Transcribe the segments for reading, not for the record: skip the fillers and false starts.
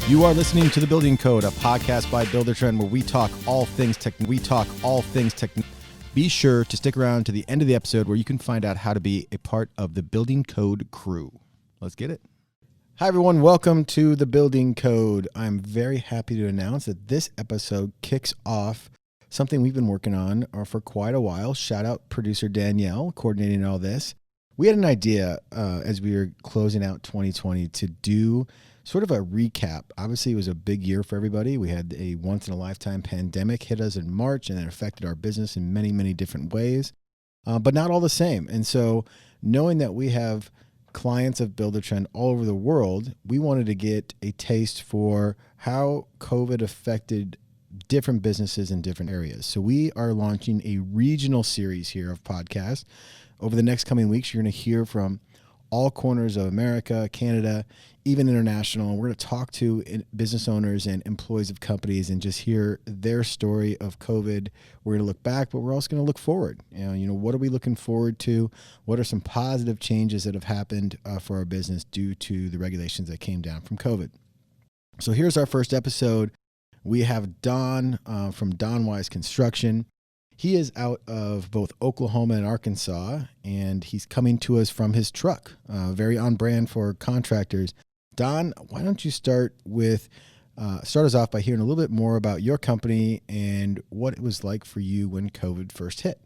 You are listening to The Building Code, a podcast by Buildertrend where we talk all things Be sure to stick around to the end of the episode where you can find out how to be a part of the Building Code crew. Let's get it. Hi, everyone. Welcome to The Building Code. I'm very happy to announce that this episode kicks off something we've been working on for quite a while. Shout out producer Danielle, coordinating all this. We had an idea as we were closing out 2020 to do sort of a recap. Obviously, it was a big year for everybody. We had a once-in-a-lifetime pandemic hit us in March, and it affected our business in many, many different ways, but not all the same. And so knowing that we have clients of Buildertrend all over the world, we wanted to get a taste for how COVID affected different businesses in different areas. So we are launching a regional series here of podcasts. Over the next coming weeks, you're going to hear from all corners of America, Canada, even international. We're going to talk to business owners and employees of companies and just hear their story of COVID. We're going to look back, but we're also going to look forward. You know, what are we looking forward to? What are some positive changes that have happened for our business due to the regulations that came down from COVID? So here's our first episode. We have Don from Don Wise Construction. He is out of both Oklahoma and Arkansas, and he's coming to us from his truck, very on brand for contractors. Don, why don't you start us off by hearing a little bit more about your company and what it was like for you when COVID first hit?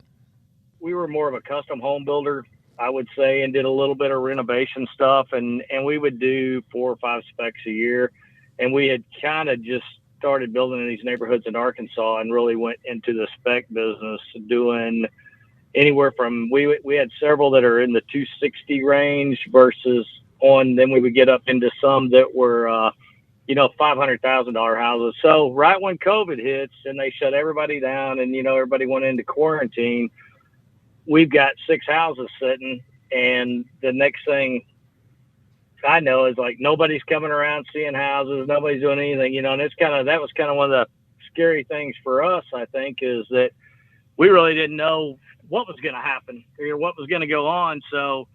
We were more of a custom home builder, I would say, and did a little bit of renovation stuff, and we would do 4 or 5 specs a year, and we had kind of just started building in these neighborhoods in Arkansas and really went into the spec business, doing anywhere from, we had several that are in the 260 range then we would get up into some that were, $500,000 houses. So right when COVID hits and they shut everybody down and, everybody went into quarantine, we've got 6 houses sitting, and the next thing I know is like nobody's coming around seeing houses, nobody's doing anything, and that was kind of one of the scary things for us, I think, is that we really didn't know what was going to happen or what was going to go on. So,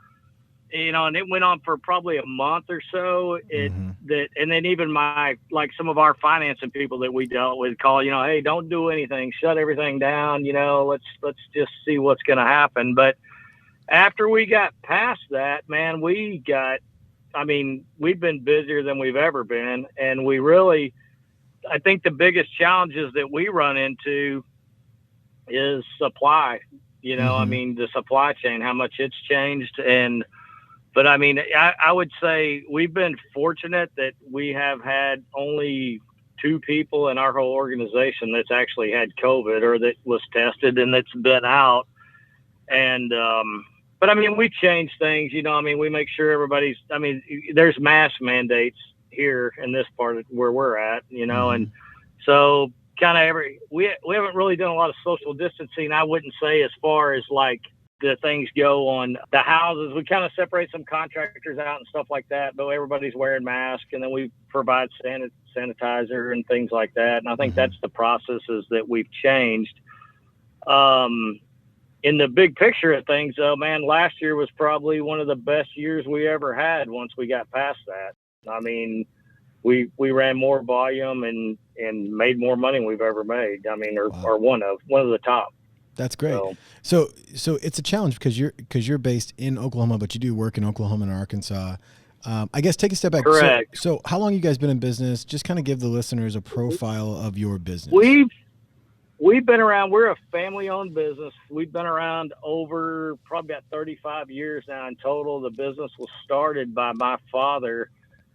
and it went on for probably a month or so. And then even some of our financing people that we dealt with call, hey, don't do anything, shut everything down, let's just see what's going to happen. But after we got past that, man, we've been busier than we've ever been. And I think the biggest challenges that we run into is supply, the supply chain, how much it's changed. But I would say we've been fortunate that we have had only 2 people in our whole organization that's actually had COVID or that was tested and that's been out. And, but we change things, we make sure there's mask mandates here in this part of where we're at, and so we haven't really done a lot of social distancing. I wouldn't say as far as like the things go on the houses. We kind of separate some contractors out and stuff like that, but everybody's wearing masks, and then we provide sanitizer and things like that. And I think that's the processes that we've changed. In the big picture of things, though, man, last year was probably one of the best years we ever had once we got past that. We ran more volume and made more money than we've ever made. Or one of the top. That's great. So it's a challenge because you're based in Oklahoma, but you do work in Oklahoma and Arkansas. I guess take a step back. Correct. So how long you guys been in business? Just kind of give the listeners a profile of your business. We've been around. We're a family-owned business. We've been around over probably about 35 years now in total. The business was started by my father.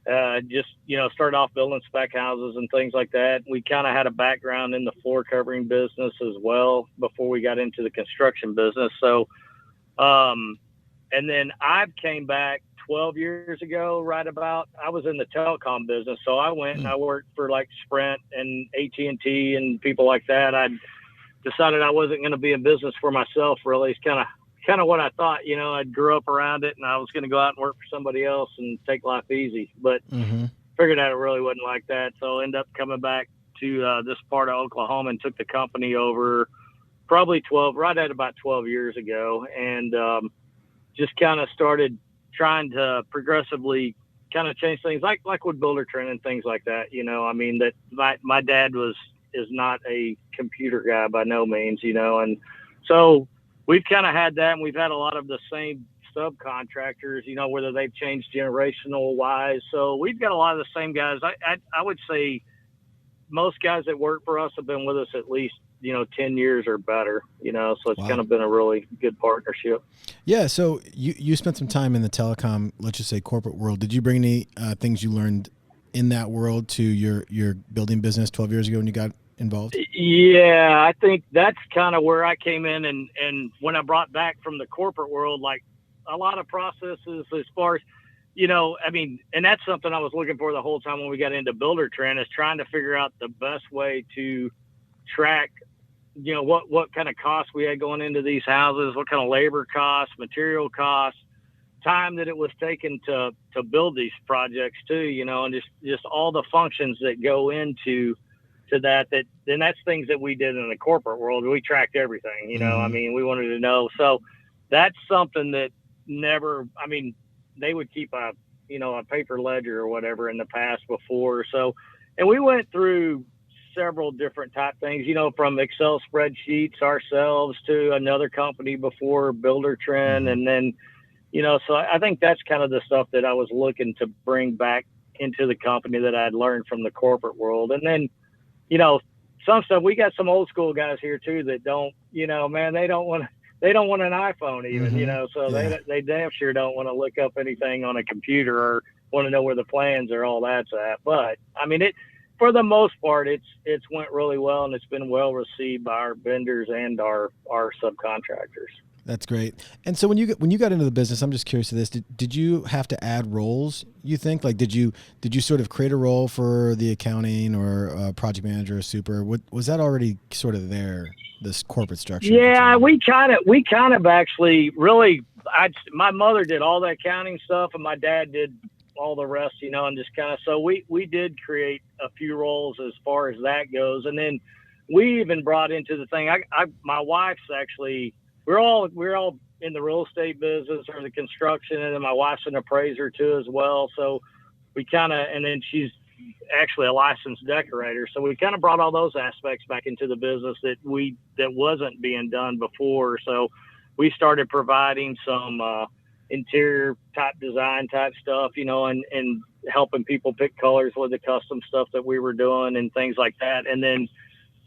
Started off building spec houses and things like that. We kind of had a background in the floor covering business as well before we got into the construction business. So, and then I came back 12 years ago, I was in the telecom business. So I went and I worked for like Sprint and AT&T and people like that. I decided I wasn't going to be in business for myself, really. It's kind of what I thought. I grew up around it, and I was going to go out and work for somebody else and take life easy. But figured out it really wasn't like that. So I ended up coming back to this part of Oklahoma and took the company over probably right at about 12 years ago, and just kind of started trying to progressively kind of changed things, like with Buildertrend and things like that. I mean, that my dad is not a computer guy by no means, and so we've kind of had that, and we've had a lot of the same subcontractors, whether they've changed generational wise. So we've got a lot of the same guys. I would say most guys that work for us have been with us at least 10 years or better, so it's Wow. kind of been a really good partnership. Yeah. So you spent some time in the telecom, let's just say corporate world. Did you bring any things you learned in that world to your building business 12 years ago when you got involved? Yeah, I think that's kind of where I came in. And when I brought back from the corporate world, like a lot of processes as far as, I mean, and that's something I was looking for the whole time when we got into Buildertrend, is trying to figure out the best way to track, what kind of costs we had going into these houses, what kind of labor costs, material costs, time that it was taken to build these projects too, and just all the functions that go into that then that's things that we did in the corporate world. We tracked everything, I mean, we wanted to know. So that's something that never, I mean, they would keep a paper ledger or whatever in the past before. So, and we went through several different type things, from Excel spreadsheets ourselves to another company before Buildertrend. And then, so I think that's kind of the stuff that I was looking to bring back into the company that I'd learned from the corporate world. And then, some stuff, we got some old school guys here too that don't, man, they don't want an iPhone even, so Yeah. they damn sure don't want to look up anything on a computer or want to know where the plans or all that's at. But I mean, for the most part, it's went really well, and it's been well received by our vendors and our subcontractors. That's great. And so when you got into the business, I'm just curious to this. Did you have to add roles, you think? Like, did you sort of create a role for the accounting or project manager or super? Was that already sort of there, this corporate structure? Yeah, we kind of actually really, my mother did all the accounting stuff and my dad did all the rest, and just kind of, so we did create a few roles as far as that goes. And then we even brought into the thing, my wife's actually, we're all in the real estate business or the construction, and then my wife's an appraiser too as well. So we kind of, and then she's actually a licensed decorator. So we kind of brought all those aspects back into the business that wasn't being done before. So we started providing some interior type design type stuff, and helping people pick colors with the custom stuff that we were doing and things like that. And then,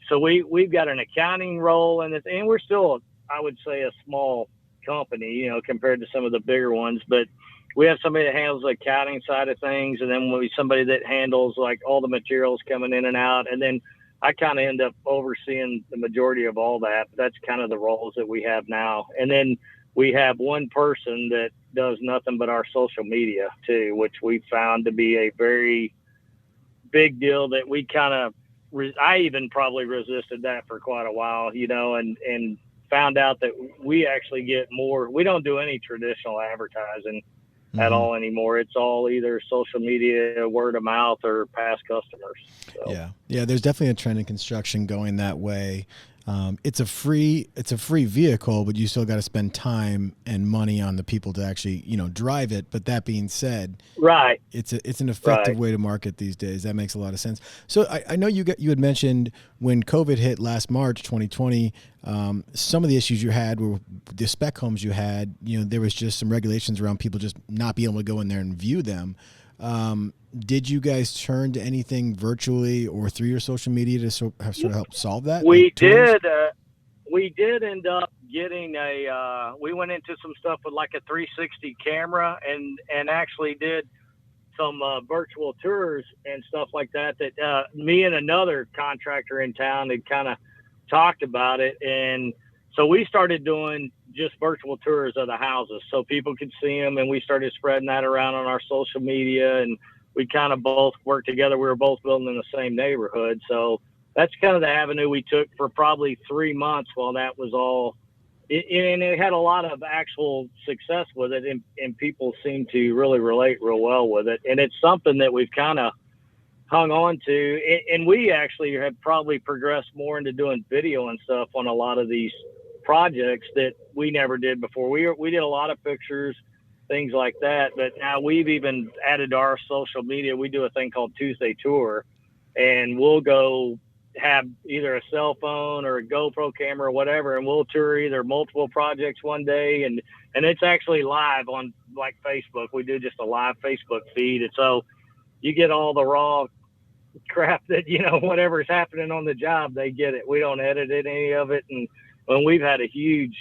so we've got an accounting role, and we're still, I would say, a small company, compared to some of the bigger ones, but we have somebody that handles the accounting side of things. And then somebody that handles like all the materials coming in and out. And then I kind of end up overseeing the majority of all that. But that's kind of the roles that we have now. And then we have one person that does nothing but our social media too, which we found to be a very big deal that we kind of, I even probably resisted that for quite a while, and found out that we actually get more. We don't do any traditional advertising at all anymore. It's all either social media, word of mouth, or past customers. So. Yeah. There's definitely a trend in construction going that way. It's a free vehicle, but you still got to spend time and money on the people to actually, drive it. But that being said, right, it's an effective way to market these days. That makes a lot of sense. So I know you had mentioned when COVID hit last March, 2020, some of the issues you had were the spec homes you had, there was just some regulations around people just not being able to go in there and view them. Did you guys turn to anything virtually or through your social media to sort of help solve that? We did. We did end up getting we went into some stuff with like a 360 camera and actually did some virtual tours and stuff like that me and another contractor in town had kind of talked about it. And so we started doing just virtual tours of the houses so people could see them. And we started spreading that around on our social media, and we kind of both worked together. We were both building in the same neighborhood. So that's kind of the avenue we took for probably 3 months while that was all. And it had a lot of actual success with it, and people seem to really relate real well with it. And it's something that we've kind of hung on to. And we actually have probably progressed more into doing video and stuff on a lot of these projects that we never did before. We did a lot of pictures, things like that. But now we've even added to our social media. We do a thing called Tuesday Tour, and we'll go have either a cell phone or a GoPro camera or whatever, and we'll tour either multiple projects one day, and it's actually live on like Facebook. We do just a live Facebook feed, and so you get all the raw crap that, you know, whatever's happening on the job, they get it. We don't edit any of it, and when we've had a huge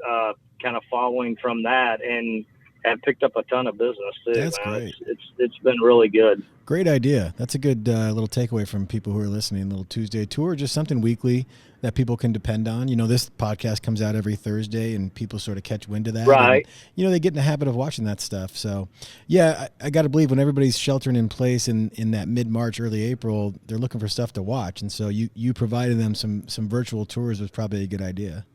kind of following from that, and have picked up a ton of business too. That's great. It's been really good. Great idea. That's a good little takeaway from people who are listening. A little Tuesday tour, just something weekly that people can depend on. You know, this podcast comes out every Thursday, and people sort of catch wind of that. Right. And, you know, they get in the habit of watching that stuff. So, yeah, I got to believe when everybody's sheltering in place in that mid-March, early April, they're looking for stuff to watch. And so you provided them some virtual tours was probably a good idea.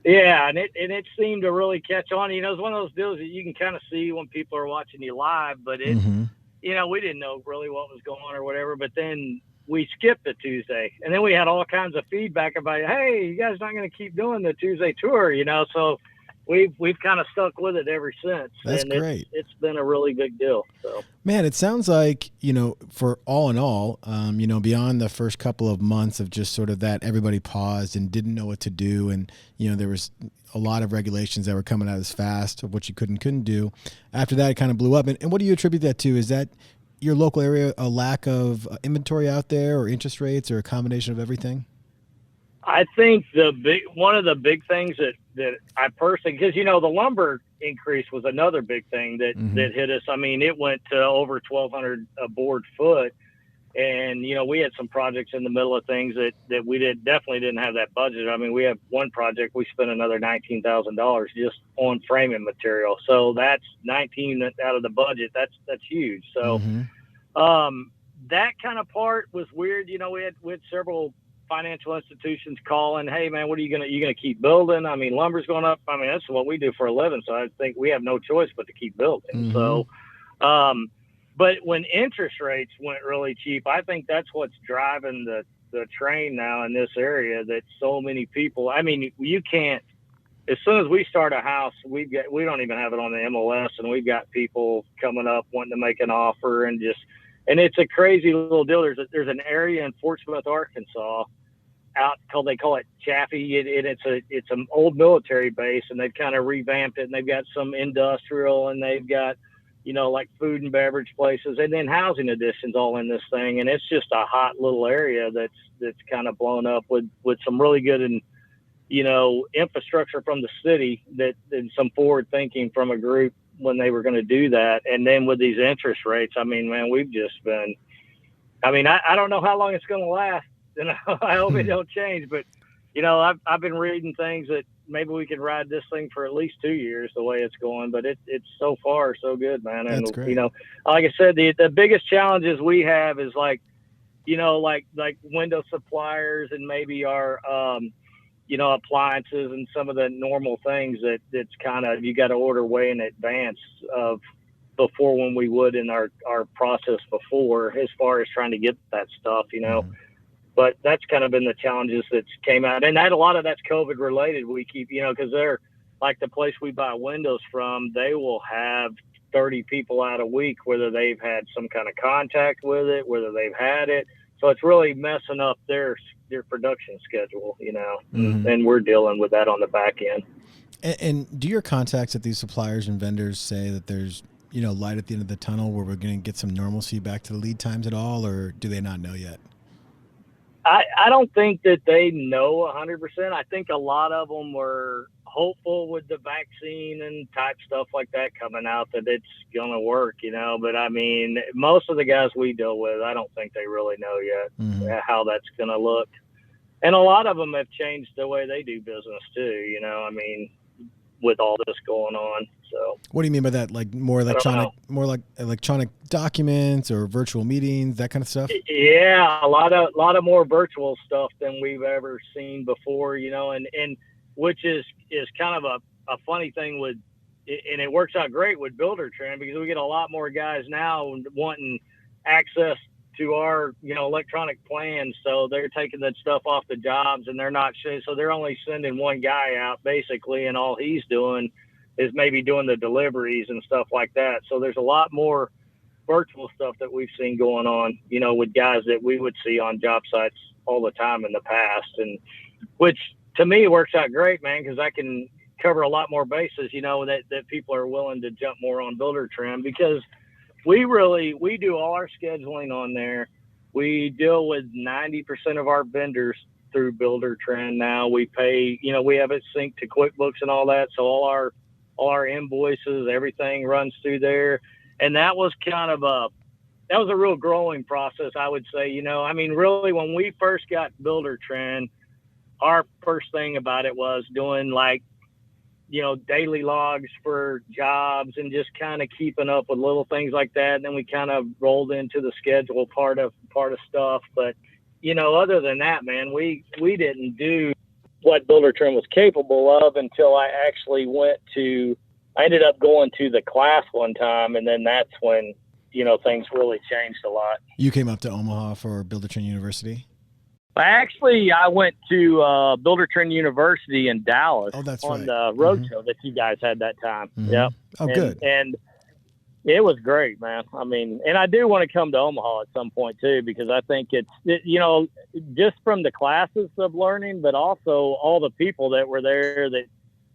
Yeah, and it seemed to really catch on. You know, it's one of those deals that you can kind of see when people are watching you live, but it, you know, we didn't know really what was going on or whatever. But then we skipped the Tuesday, and then we had all kinds of feedback about, hey, you guys not going to keep doing the Tuesday tour, you know? So we've kind of stuck with it ever since. That's and great. It's been a really big deal. So, man, it sounds like, you know, for all in all, you know, beyond the first couple of months of just sort of that everybody paused and didn't know what to do. And, you know, there was a lot of regulations that were coming out as fast of what you could and couldn't do. After that, it kind of blew up. And what do you attribute that to? Is that your local area, a lack of inventory out there, or interest rates, or a combination of everything? I think one of the big things that I personally, because, you know, the lumber increase was another big thing that hit us. I mean, it went to over 1,200 a board foot, and, you know, we had some projects in the middle of things that we definitely didn't have that budget. I mean, we have one project, we spent another $19,000 just on framing material. So that's 19 out of the budget. That's huge. So, that kind of part was weird. You know, we had several financial institutions calling, hey man, what are you gonna keep building? I mean, lumber's going up. I mean, that's what we do for a living, so I think we have no choice but to keep building. So but when interest rates went really cheap, I think that's what's driving the train now in this area, that so many people, I mean, you can't, as soon as we start a house, we don't even have it on the MLS, and we've got people coming up wanting to make an offer, and it's a crazy little deal. There's an area in Fort Smith, Arkansas, they call it Chaffee. It's an old military base, and they've kind of revamped it, and they've got some industrial, and they've got, you know, like food and beverage places, and then housing additions all in this thing. And it's just a hot little area that's kind of blown up with some really good and, you know, infrastructure from the city and some forward thinking from a group when they were going to do that. And then with these interest rates, I mean, man, we've just been, I mean, I don't know how long it's going to last, and I hope it don't change, but, you know, I've been reading things that maybe we could ride this thing for at least 2 years the way it's going, but it's so far so good, man. And, that's great. You know, like I said, the biggest challenges we have is like, you know, like window suppliers, and maybe our, you know, appliances and some of the normal things that's kind of, you got to order way in advance of before when we would in our process before, as far as trying to get that stuff, you know. But that's kind of been the challenges that came out. And a lot of that's COVID related. We keep, you know, because they're like the place we buy windows from, they will have 30 people out a week, whether they've had some kind of contact with it, whether they've had it. So it's really messing up their production schedule, you know, and we're dealing with that on the back end. And do your contacts at these suppliers and vendors say that there's, you know, light at the end of the tunnel where we're going to get some normalcy back to the lead times at all, or do they not know yet? I don't think that they know 100%. I think a lot of them were hopeful with the vaccine and type stuff like that coming out that it's going to work, you know. But, I mean, most of the guys we deal with, I don't think they really know yet how that's going to look. And a lot of them have changed the way they do business too, you know, I mean, with all this going on. So what do you mean by that? Like more like electronic documents or virtual meetings, that kind of stuff? Yeah, a lot of more virtual stuff than we've ever seen before, you know, and which is kind of a funny thing with, and it works out great with Buildertrend, because we get a lot more guys now wanting access to our, you know, electronic plans. So they're taking that stuff off the jobs, and they're not, so they're only sending one guy out basically, and all he's doing is maybe doing the deliveries and stuff like that. So there's a lot more virtual stuff that we've seen going on, you know, with guys that we would see on job sites all the time in the past, and which to me works out great, man, because I can cover a lot more bases, you know, that people are willing to jump more on Buildertrend, because we do all our scheduling on there. We deal with 90% of our vendors through Buildertrend now. We pay, you know, we have it synced to QuickBooks and all that, so all our invoices, everything runs through there. And that was a real growing process, I would say. You know, I mean, really, when we first got Buildertrend, our first thing about it was doing, like, you know, daily logs for jobs and just kind of keeping up with little things like that. And then we kind of rolled into the schedule part of stuff. But, you know, other than that, man, we didn't do what Buildertrend was capable of until I ended up going to the class one time. And then that's when, you know, things really changed a lot. You came up to Omaha for Buildertrend University? I went to Buildertrend University in Dallas on right. The roadshow that you guys had that time. Mm-hmm. Yep. Good. And it was great, man. I mean, and I do want to come to Omaha at some point too, because I think you know, just from the classes of learning, but also all the people that were there that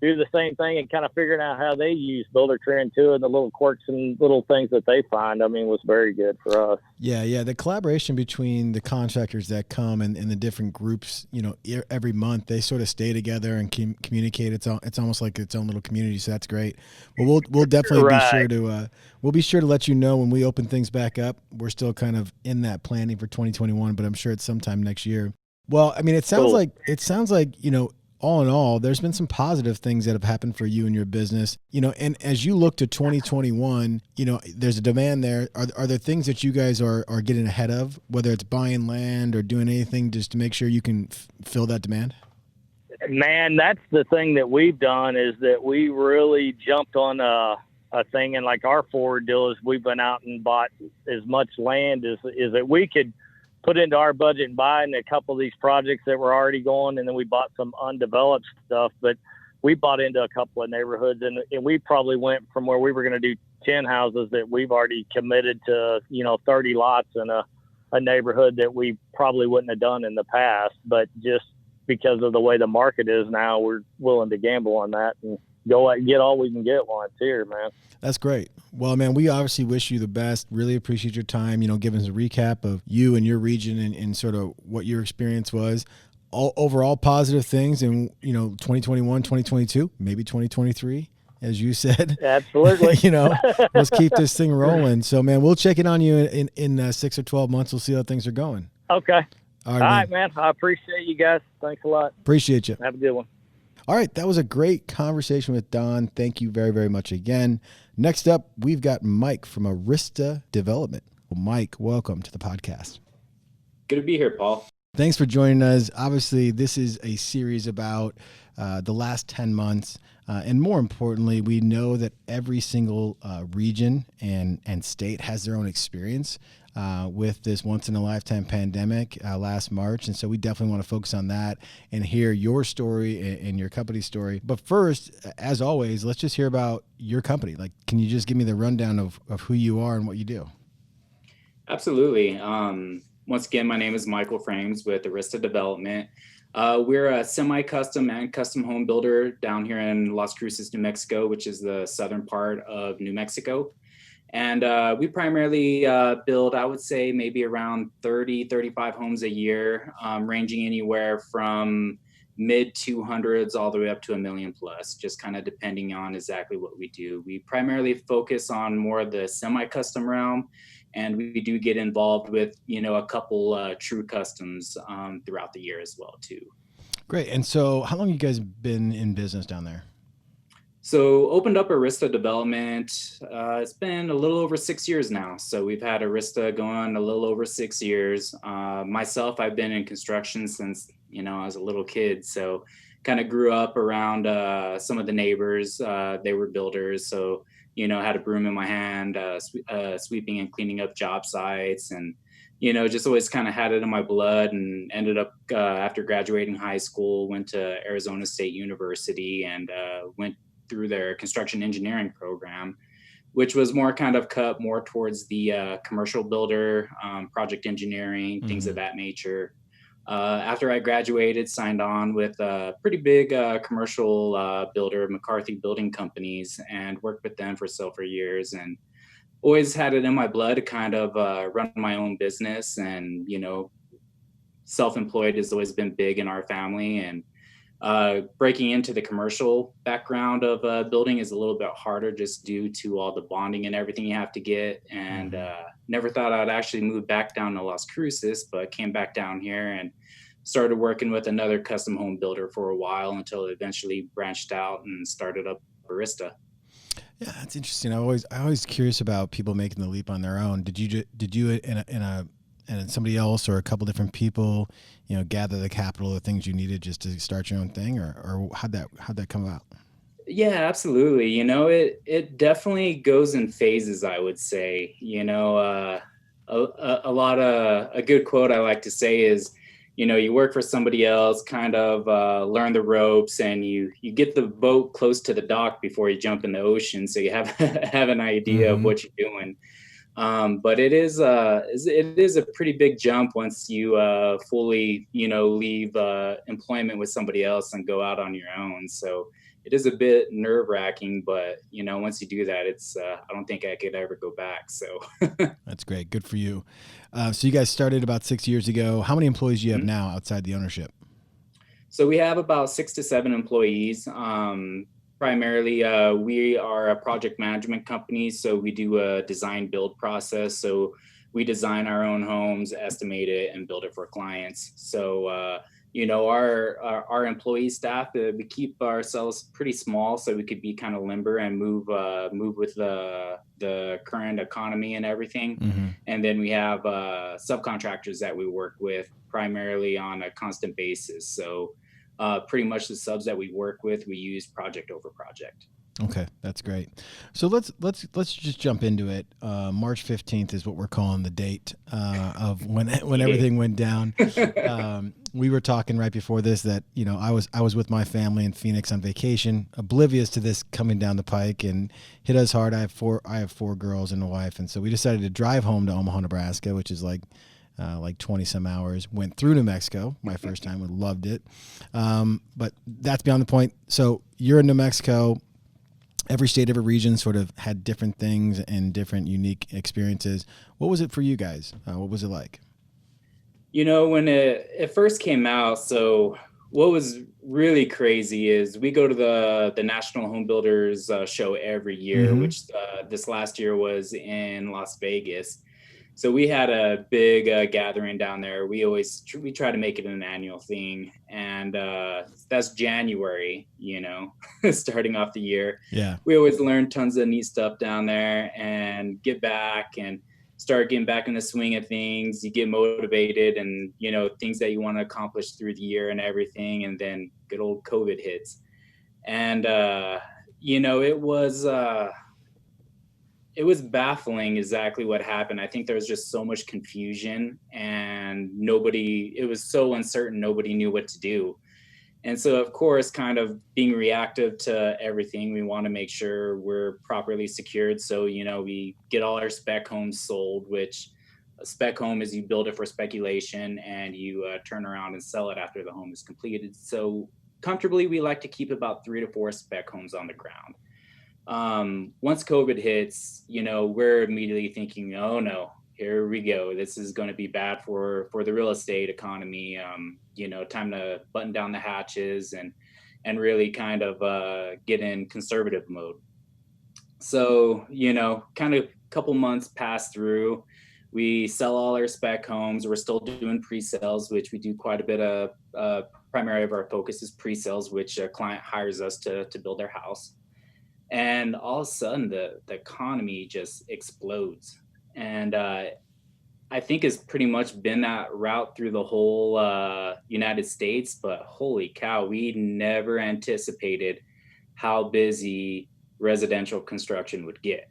do the same thing and kind of figuring out how they use Buildertrend too, and the little quirks and little things that they find, I mean, was very good for us. Yeah. The collaboration between the contractors that come and the different groups, you know, every month they sort of stay together and communicate. It's almost like its own little community. So that's great. Well, we'll definitely be sure to let you know when we open things back up. We're still kind of in that planning for 2021, but I'm sure it's sometime next year. Well, I mean, it sounds like, you know, all in all, there's been some positive things that have happened for you and your business, you know, and as you look to 2021, you know, there's a demand there. Are there things that you guys are getting ahead of, whether it's buying land or doing anything just to make sure you can fill that demand? Man, that's the thing that we've done, is that we really jumped on a thing. And like our forward deal is we've been out and bought as much land as that we could put into our budget and buy in a couple of these projects that were already going. And then we bought some undeveloped stuff, but we bought into a couple of neighborhoods, and we probably went from where we were going to do 10 houses that we've already committed to, you know, 30 lots in a neighborhood that we probably wouldn't have done in the past. But just because of the way the market is now, we're willing to gamble on that and go out and get all we can get while it's here, man. That's great. Well, man, we obviously wish you the best. Really appreciate your time, you know, giving us a recap of you and your region and sort of what your experience was. All overall positive things in, you know, 2021, 2022, maybe 2023, as you said. Absolutely. You know, let's keep this thing rolling. So, man, we'll check in on you in 6 or 12 months. We'll see how things are going. Okay. All right, man. I appreciate you guys. Thanks a lot. Appreciate you. Have a good one. All right, that was a great conversation with Don. Thank you very, very much again. Next up, we've got Mike from Arista Development. Well, Mike, welcome to the podcast. Good to be here, Paul. Thanks for joining us. Obviously, this is a series about the last 10 months. And more importantly, we know that every single region and state has their own experience with this once-in-a-lifetime pandemic last March. And so we definitely want to focus on that and hear your story and your company's story. But first, as always, let's just hear about your company. Like, can you just give me the rundown of who you are and what you do? Absolutely. Once again, my name is Michael Fraembs with Arista Development. We're a semi-custom and custom home builder down here in Las Cruces, New Mexico, which is the southern part of New Mexico. And we primarily build, I would say, maybe around 35 homes a year, ranging anywhere from mid 200s all the way up to $1 million plus, just kind of depending on exactly what we do. We primarily focus on more of the semi-custom realm, and we do get involved with, you know, a couple true customs throughout the year as well, too. Great. And so how long have you guys been in business down there? So opened up Arista Development. It's been a little over 6 years now. So we've had Arista going a little over 6 years. Myself, I've been in construction since, you know, I was a little kid. So kind of grew up around some of the neighbors. They were builders. So, you know, had a broom in my hand, sweeping and cleaning up job sites, and, you know, just always kind of had it in my blood, and ended up after graduating high school, went to Arizona State University and went through their construction engineering program, which was more kind of cut more towards the commercial builder, project engineering, things of that nature. After I graduated, signed on with a pretty big commercial builder, McCarthy Building Companies, and worked with them for several years, and always had it in my blood to kind of run my own business. And, self-employed has always been big in our family, and breaking into the commercial background of building is a little bit harder just due to all the bonding and everything you have to get. And never thought I'd actually move back down to Las Cruces, but came back down here and started working with another custom home builder for a while until it eventually branched out and started up Arista. Yeah, that's interesting. I always curious about people making the leap on their own. Did you and somebody else or a couple different people, gather the capital, the things you needed just to start your own thing, or how'd that come about? Yeah, absolutely. It definitely goes in phases, I would say. A good quote I like to say is, you work for somebody else, kind of learn the ropes, and you get the boat close to the dock before you jump in the ocean, so you have have an idea of what you're doing. But it is a pretty big jump once you fully leave employment with somebody else and go out on your own. So it is a bit nerve-wracking, but once you do that, it's I don't think I could ever go back. So that's great. Good for you. So you guys started about 6 years ago. How many employees do you have now outside the ownership? So we have about 6 to 7 employees. Primarily, we are a project management company, so we do a design build process. So we design our own homes, estimate it, and build it for clients. So our employee staff, we keep ourselves pretty small so we could be kind of limber and move with the current economy and everything. And then we have subcontractors that we work with primarily on a constant basis. So pretty much the subs that we work with, we use project over project. Okay, that's great. So let's just jump into it. March 15th is what we're calling the date of when everything went down. We were talking right before this that I was with my family in Phoenix on vacation, oblivious to this coming down the pike, and hit us hard. I have four girls and a wife, and so we decided to drive home to Omaha, Nebraska, which is like 20 some hours. Went through New Mexico my first time and loved it. But that's beyond the point. So you're in New Mexico. Every state, every region sort of had different things and different unique experiences. What was it for you guys? What was it like? When it first came out, so what was really crazy is we go to the National Homebuilders show every year, which this last year was in Las Vegas. So we had a big gathering down there. We try to make it an annual thing, and that's January. Starting off the year. Yeah, we always learn tons of neat stuff down there, and get back and start getting back in the swing of things. You get motivated, and things that you want to accomplish through the year and everything, and then good old COVID hits, and it was baffling exactly what happened. I think there was just so much confusion, and it was so uncertain, nobody knew what to do. And so, of course, kind of being reactive to everything, we want to make sure we're properly secured. So, we get all our spec homes sold, which a spec home is you build it for speculation and you turn around and sell it after the home is completed. So comfortably, we like to keep about 3 to 4 spec homes on the ground. Once COVID hits, we're immediately thinking, oh no, here we go. This is going to be bad for the real estate economy. Time to button down the hatches and really kind of get in conservative mode. So, kind of a couple months pass through. We sell all our spec homes. We're still doing pre-sales, which we do quite a bit of. Primary of our focus is pre-sales, which a client hires us to build their house. And all of a sudden, the economy just explodes. And I think it's pretty much been that route through the whole United States. But holy cow, we never anticipated how busy residential construction would get.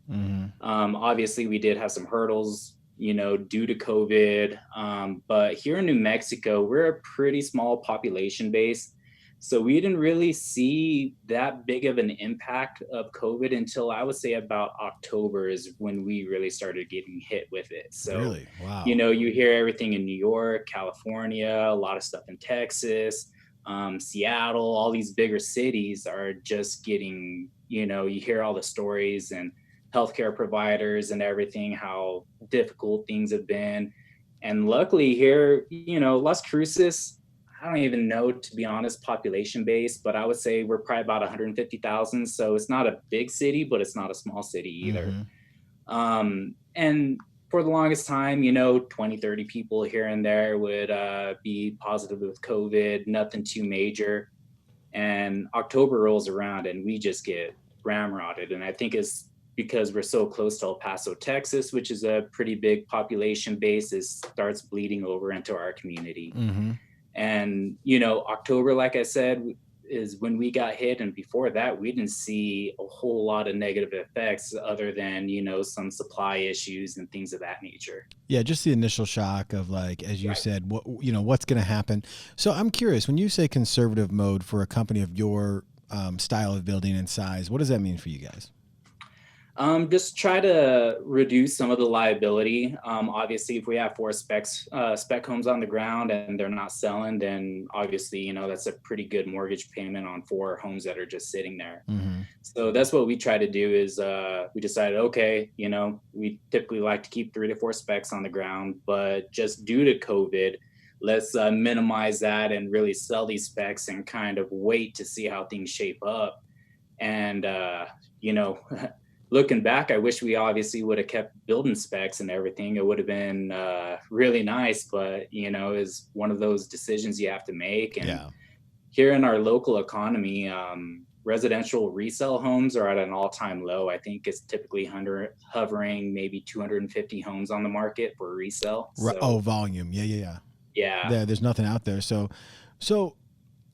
Obviously, we did have some hurdles, due to COVID. But here in New Mexico, we're a pretty small population base. So we didn't really see that big of an impact of COVID until I would say about October is when we really started getting hit with it. So, Really? Wow. you hear everything in New York, California, a lot of stuff in Texas, Seattle, all these bigger cities are just getting, you hear all the stories and healthcare providers and everything, how difficult things have been. And luckily here, Las Cruces, I don't even know, to be honest, population base, but I would say we're probably about 150,000. So it's not a big city, but it's not a small city either. And for the longest time, 20, 30 people here and there would be positive with COVID, nothing too major. And October rolls around and we just get ramrodded. And I think it's because we're so close to El Paso, Texas, which is a pretty big population base, it starts bleeding over into our community. And, October, like I said, is when we got hit. And before that, we didn't see a whole lot of negative effects other than, some supply issues and things of that nature. Yeah, just the initial shock of, like, as you said, what's going to happen. So I'm curious, when you say conservative mode for a company of your style of building and size, what does that mean for you guys? Just try to reduce some of the liability. Obviously, if we have 4 spec homes on the ground and they're not selling, then obviously, that's a pretty good mortgage payment on 4 homes that are just sitting there. So that's what we try to do is we decided, okay, we typically like to keep 3 to 4 specs on the ground, but just due to COVID, let's minimize that and really sell these specs and kind of wait to see how things shape up. And, looking back, I wish we obviously would have kept building specs and everything. It would have been really nice, but is one of those decisions you have to make. And here in our local economy, residential resale homes are at an all-time low. I think it's typically hovering maybe 250 homes on the market for resale. So, volume. Yeah. There's nothing out there. So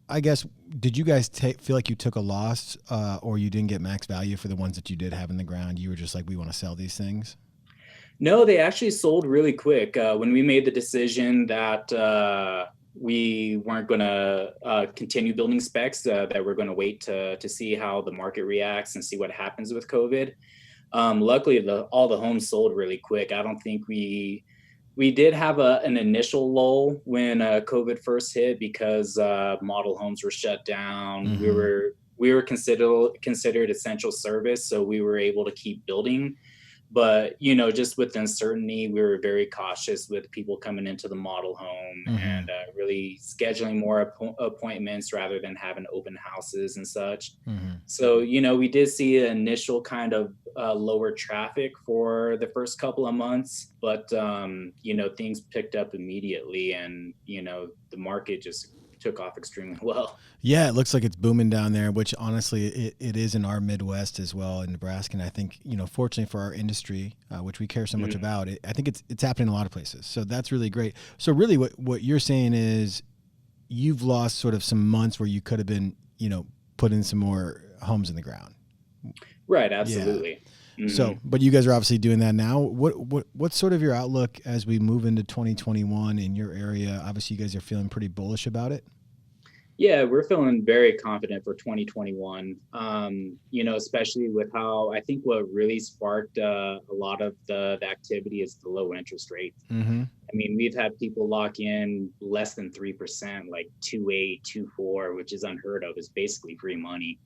I guess, did you guys feel like you took a loss or you didn't get max value for the ones that you did have in the ground? You were just like, we want to sell these things? No, they actually sold really quick. When we made the decision that we weren't going to continue building specs, that we're going to wait to see how the market reacts and see what happens with COVID. Luckily, all the homes sold really quick. I don't think we did have an initial lull when COVID first hit because model homes were shut down. We were considered essential service, so we were able to keep building. But just with the uncertainty, we were very cautious with people coming into the model home and really scheduling more appointments rather than having open houses and such. So we did see an initial kind of lower traffic for the first couple of months, but things picked up immediately, and the market just took off extremely well. Yeah, it looks like it's booming down there, which honestly it is in our Midwest as well, in Nebraska. And I think, fortunately for our industry, which we care so much about, I think it's happening in a lot of places. So that's really great. So really what you're saying is you've lost sort of some months where you could have been, putting some more homes in the ground. Right. Absolutely. Yeah. So, but you guys are obviously doing that now. What's sort of your outlook as we move into 2021 in your area? Obviously, you guys are feeling pretty bullish about it. Yeah, we're feeling very confident for 2021, especially with how I think what really sparked a lot of the activity is the low interest rate. I mean, we've had people lock in less than 3%, like 2.8, 2.4, which is unheard of. It's basically free money.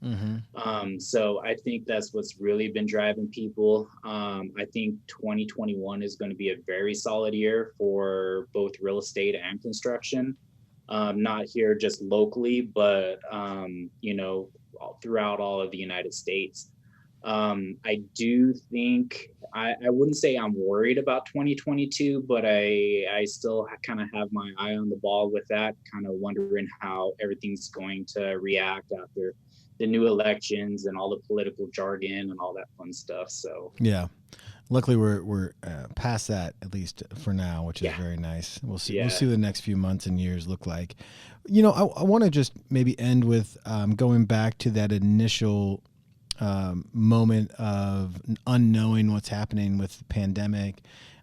So I think that's what's really been driving people. I think 2021 is going to be a very solid year for both real estate and construction. Not here just locally, but, throughout all of the United States. I do think, I wouldn't say I'm worried about 2022, but I still kind of have my eye on the ball with that, kind of wondering how everything's going to react after the new elections and all the political jargon and all that fun stuff. So, yeah. Luckily, we're past that, at least for now, which is very nice. We'll see. We'll see what the next few months and years look like. I want to just maybe end with going back to that initial moment of unknowing what's happening with the pandemic.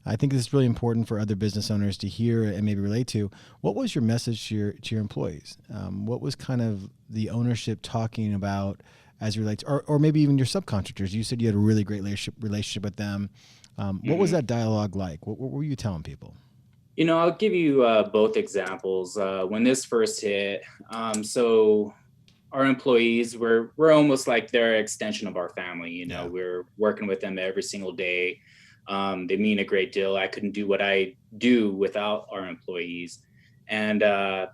I think this is really important for other business owners to hear and maybe relate to. What was your message to your employees? What was kind of the ownership talking about as it relates, or maybe even your subcontractors? You said you had a really great relationship with them. What was that dialogue like? What were you telling people? I'll give you both examples. When this first hit, so our employees, we're almost like they're an extension of our family. We're working with them every single day. They mean a great deal. I couldn't do what I do without our employees. And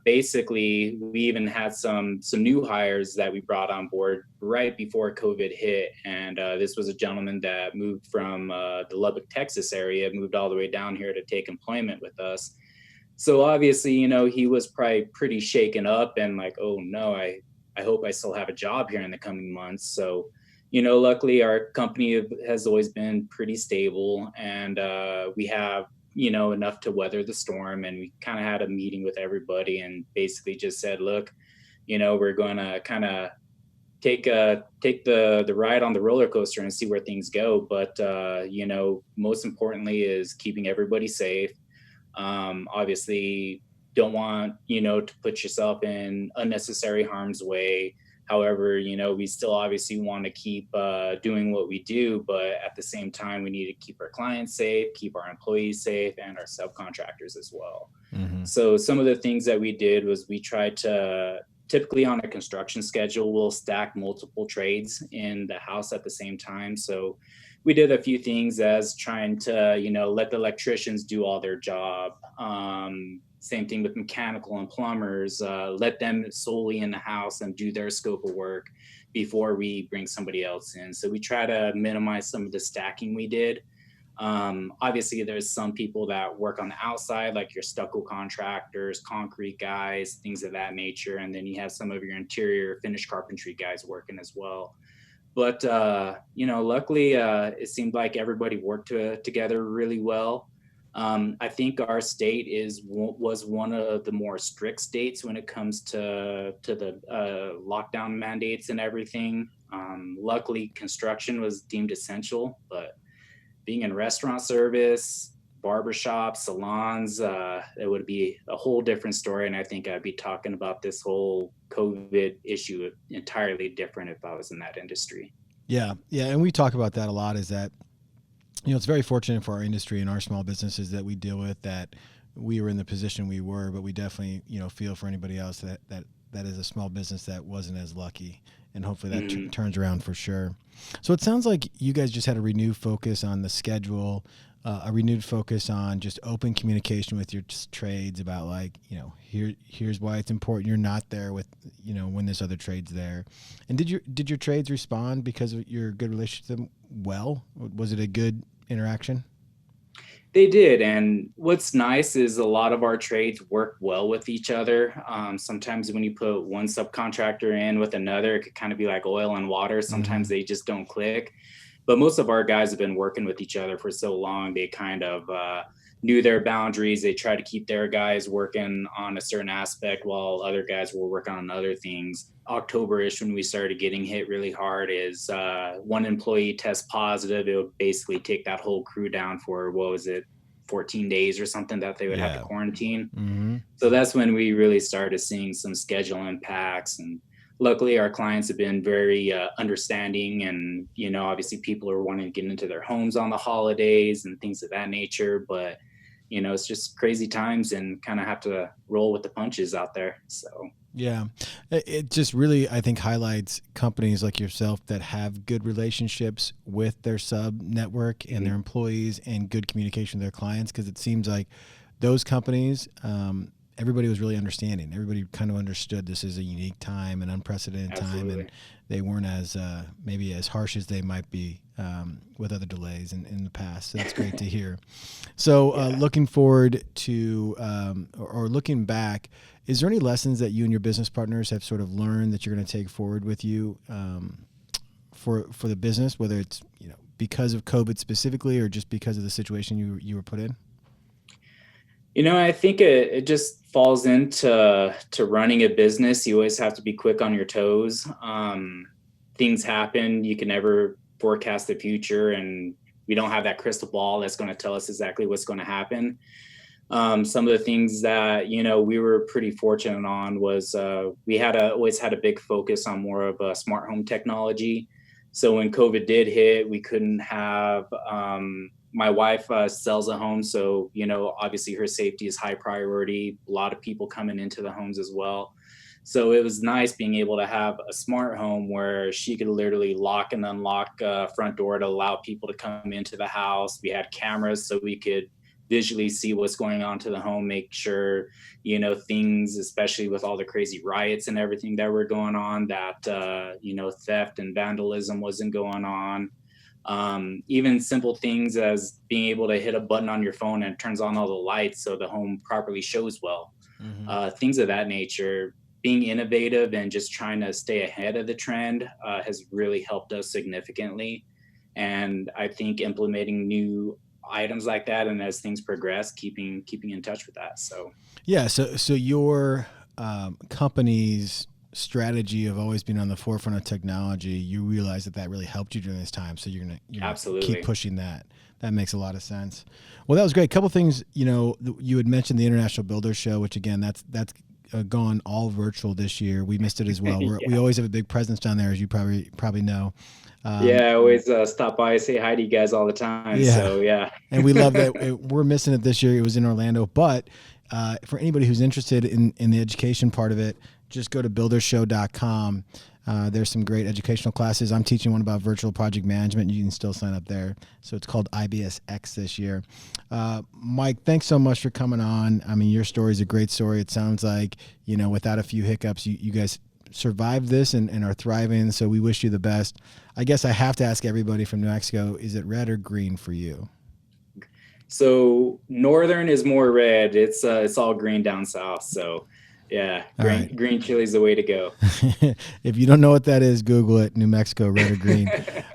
basically, we even had some new hires that we brought on board right before COVID hit. And this was a gentleman that moved from the Lubbock, Texas area, moved all the way down here to take employment with us. So obviously, he was probably pretty shaken up and like, oh no, I hope I still have a job here in the coming months. So, luckily our company has always been pretty stable, and we have, enough to weather the storm. And we kind of had a meeting with everybody and basically just said, look, we're going to kind of take the ride on the roller coaster and see where things go. But, most importantly is keeping everybody safe. Obviously, don't want, to put yourself in unnecessary harm's way. However, we still obviously want to keep doing what we do, but at the same time, we need to keep our clients safe, keep our employees safe, and our subcontractors as well. Mm-hmm. So some of the things that we did was we tried to, typically on a construction schedule, we'll stack multiple trades in the house at the same time. So we did a few things as trying to, let the electricians do all their job. Same thing with mechanical and plumbers, let them solely in the house and do their scope of work before we bring somebody else in. So we try to minimize some of the stacking we did. Obviously, there's some people that work on the outside, like your stucco contractors, concrete guys, things of that nature. And then you have some of your interior finished carpentry guys working as well. But, luckily, it seemed like everybody worked together really well. I think our state was one of the more strict states when it comes to the lockdown mandates and everything. Luckily, construction was deemed essential, but being in restaurant service, barbershops, salons, it would be a whole different story. And I think I'd be talking about this whole COVID issue entirely different if I was in that industry. Yeah. And we talk about that a lot, is that, it's very fortunate for our industry and our small businesses that we deal with that we were in the position we were, but we definitely, feel for anybody else that is a small business that wasn't as lucky. And hopefully that turns around for sure. So it sounds like you guys just had a renewed focus on the schedule, a renewed focus on just open communication with your trades about like, here's why it's important you're not there with, when this other trade's there. And did your trades respond because of your good relationship with them well? Was it a good interaction? They did. And what's nice is a lot of our trades work well with each other. Sometimes when you put one subcontractor in with another, it could kind of be like oil and water. Sometimes they just don't click. But most of our guys have been working with each other for so long, they kind of knew their boundaries. They try to keep their guys working on a certain aspect while other guys will work on other things. October-ish, when we started getting hit really hard, is one employee test positive. It would basically take that whole crew down for, 14 days or something that they would have to quarantine. Mm-hmm. So that's when we really started seeing some schedule impacts. And luckily, our clients have been very understanding, and, obviously people are wanting to get into their homes on the holidays and things of that nature. But, it's just crazy times and kind of have to roll with the punches out there. So, yeah, it just really, I think, highlights companies like yourself that have good relationships with their sub network and their employees and good communication with their clients. Because it seems like those companies, everybody was really understanding. Everybody kind of understood this is a unique time, an unprecedented time, and they weren't as maybe as harsh as they might be with other delays in the past. So that's great to hear. So looking forward to or looking back, is there any lessons that you and your business partners have sort of learned that you're going to take forward with you for the business, whether it's because of COVID specifically or just because of the situation you were put in? I think it just falls into running a business. You always have to be quick on your toes. Things happen. You can never forecast the future. And we don't have that crystal ball that's going to tell us exactly what's going to happen. Some of the things that, we were pretty fortunate on was we always had a big focus on more of a smart home technology. So when COVID did hit, we couldn't have, my wife sells a home. So, obviously her safety is high priority, a lot of people coming into the homes as well. So it was nice being able to have a smart home where she could literally lock and unlock front door to allow people to come into the house. We had cameras so we could visually see what's going on to the home, make sure, things, especially with all the crazy riots and everything that were going on, that, theft and vandalism wasn't going on. Even simple things as being able to hit a button on your phone and it turns on all the lights so the home properly shows well. Things of that nature. Being innovative and just trying to stay ahead of the trend has really helped us significantly. And I think implementing new items like that, and as things progress, keeping in touch with that. So yeah, so your company's strategy of always being on the forefront of technology, you realize that really helped you during this time. So you're gonna absolutely keep pushing that. That makes a lot of sense. Well, that was great. A couple things, you had mentioned the International Builders Show, which again, that's gone all virtual this year. We missed it as well. We always have a big presence down there, as you probably know. I always stop by, say hi to you guys all the time. Yeah. So yeah, and we love that. We're missing it this year. It was in Orlando, but for anybody who's interested in the education part of it, just go to buildershow.com. There's some great educational classes. I'm teaching one about virtual project management. You can still sign up there. So it's called IBSX this year. Mike, thanks so much for coming on. I mean, your story is a great story. It sounds like, without a few hiccups, you guys survived this and are thriving. So we wish you the best. I guess I have to ask everybody from New Mexico, is it red or green for you? So northern is more red. It's all green down south. So yeah, green chili is the way to go. If you don't know what that is, Google it. New Mexico, red or green.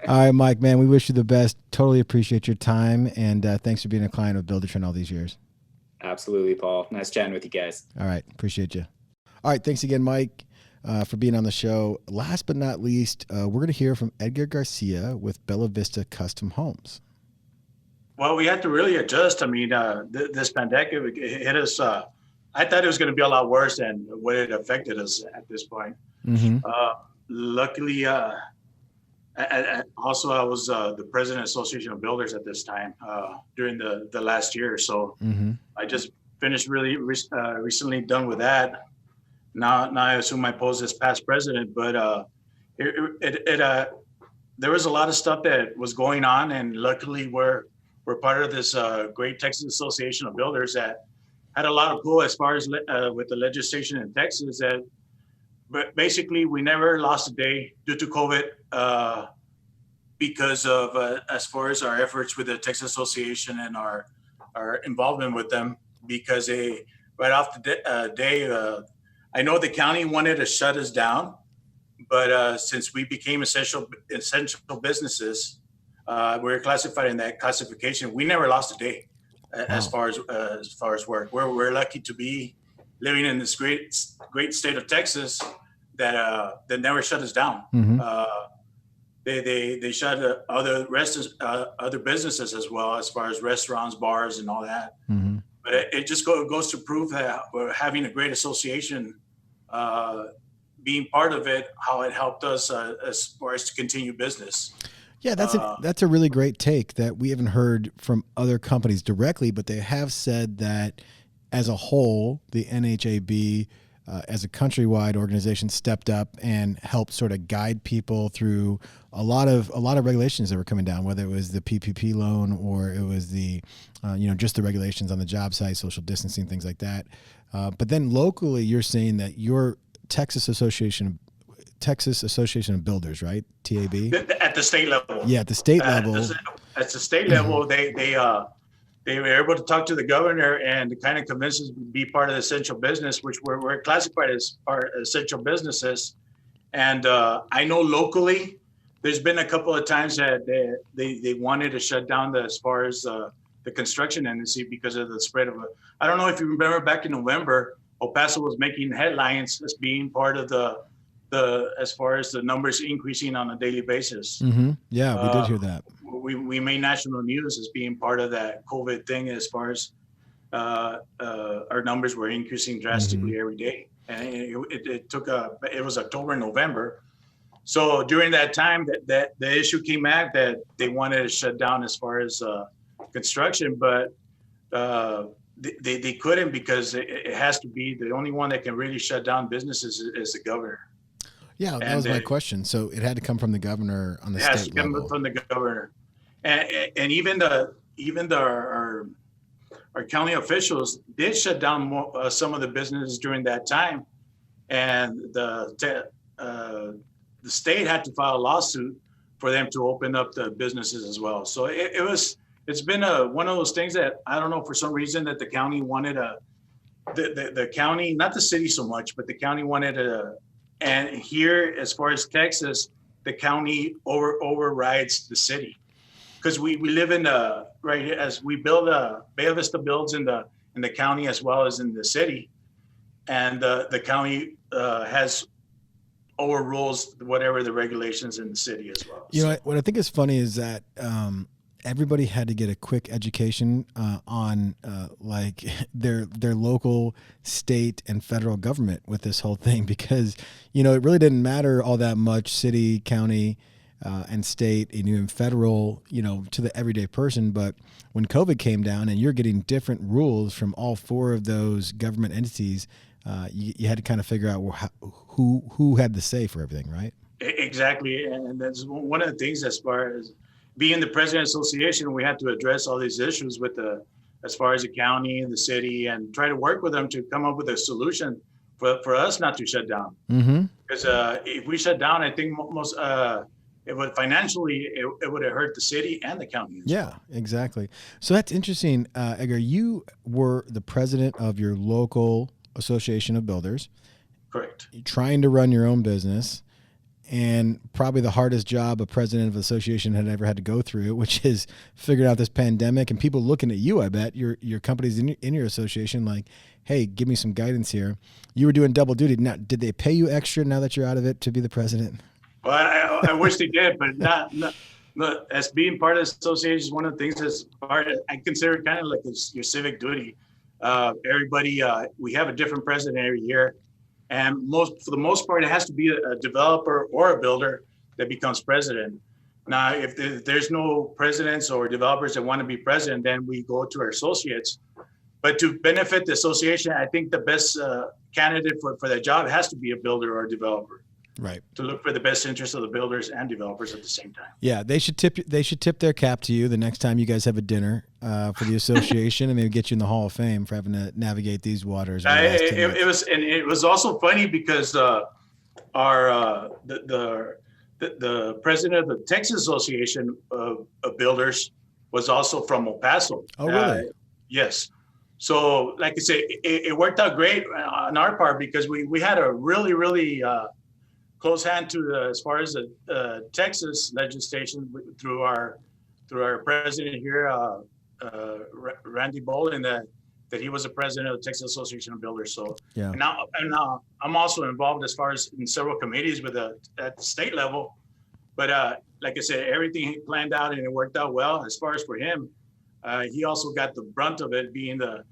All right, Mike, man, we wish you the best. Totally appreciate your time. And thanks for being a client of Buildertrend all these years. Absolutely, Paul. Nice chatting with you guys. All right. Appreciate you. All right. Thanks again, Mike, for being on the show. Last but not least, we're going to hear from Edgar Garcia with Bella Vista Custom Homes. Well, we had to really adjust. I mean, this pandemic hit us. I thought it was going to be a lot worse than what it affected us at this point. Mm-hmm. Luckily, also I was the president of the Association of Builders at this time during the last year. So I just finished really recently done with that. Now I assume my post as past president, but there was a lot of stuff that was going on, and luckily we're part of this great Texas Association of Builders that had a lot of pull as far as with the legislation in Texas. But basically, we never lost a day due to COVID because of as far as our efforts with the Texas Association and our involvement with them. Because right off the day, I know the county wanted to shut us down, but since we became essential businesses, we're classified in that classification. We never lost a day. Wow. As far as work, we're lucky to be living in this great state of Texas that never shut us down. Mm-hmm. They shut other businesses as well, as far as restaurants, bars, and all that. Mm-hmm. But it just goes to prove that we're having a great association, being part of it, how it helped us as far as to continue business. Yeah, that's a really great take that we haven't heard from other companies directly, but they have said that as a whole, the NHAB as a countrywide organization stepped up and helped sort of guide people through a lot of regulations that were coming down, whether it was the PPP loan or it was the just the regulations on the job site, social distancing, things like that. But then locally, you're saying that your Texas Association of Builders, right? TAB? At the state level. Yeah, at the state level. At the state level, they were able to talk to the governor and kind of convince us to be part of the essential business, which we're classified as our essential businesses. And I know locally, there's been a couple of times that they wanted to shut down as far as the construction industry because of the spread of it. I don't know if you remember back in November, El Paso was making headlines as being part of the as far as the numbers increasing on a daily basis. Yeah, we did hear that. We made national news as being part of that COVID thing, as far as our numbers were increasing drastically every day. And it was October, November. So during that time that the issue came out that they wanted to shut down as far as construction, but they couldn't, because it has to be, the only one that can really shut down businesses is the governor. Yeah, that was my question. So it had to come from the governor on the state level. It has to come from the governor, and even our county officials did shut down some of the businesses during that time, and the state had to file a lawsuit for them to open up the businesses as well. So it's been one of those things that, I don't know, for some reason, that the county wanted the county, not the city so much, but the county wanted and here, as far as Texas, the county overrides the city, because we live in right as we build Bay Vista builds in the county as well as in the city, and the county has overrules whatever the regulations in the city as well. You know, what I think is funny is that everybody had to get a quick education on like their local, state, and federal government with this whole thing, because, you know, it really didn't matter all that much, city, county, and state, and even federal, you know, to the everyday person. But when COVID came down and you're getting different rules from all four of those government entities, you had to kind of figure out who had the say for everything, right? Exactly. And that's one of the things, as far as being the president association, we had to address all these issues with as far as the county and the city, and try to work with them to come up with a solution for us not to shut down. Because if we shut down, I think most it would financially, it would have hurt the city and the county. Yeah, exactly. So that's interesting. Edgar, you were the president of your local association of builders. Correct. Trying to run your own business, and probably the hardest job a president of an association had ever had to go through, which is figuring out this pandemic, and people looking at you, I bet, your companies in your association, like, hey, give me some guidance here. You were doing double duty. Now, did they pay you extra now that you're out of it to be the president? Well, I wish they did, but not as being part of the association is one of the things that's I consider kind of like your civic duty. Everybody, we have a different president every year. And for the most part, it has to be a developer or a builder that becomes president. Now, if there's no presidents or developers that want to be president, then we go to our associates. But to benefit the association, I think the best candidate for that job has to be a builder or a developer. Right. To look for the best interest of the builders and developers at the same time. Yeah, they should tip their cap to you the next time you guys have a dinner for the association, and maybe get you in the Hall of Fame for having to navigate these waters. It was also funny because the president of the Texas Association of Builders was also from El Paso. Oh, really? Yes. So, like I say, it worked out great on our part, because we had a really, really close hand to as far as the Texas legislation through our president here, Randy Bolin, that he was the president of the Texas Association of Builders. So yeah. And now I'm also involved as far as in several committees at the state level. But like I said, everything he planned out and it worked out well. As far as for him, he also got the brunt of it, being the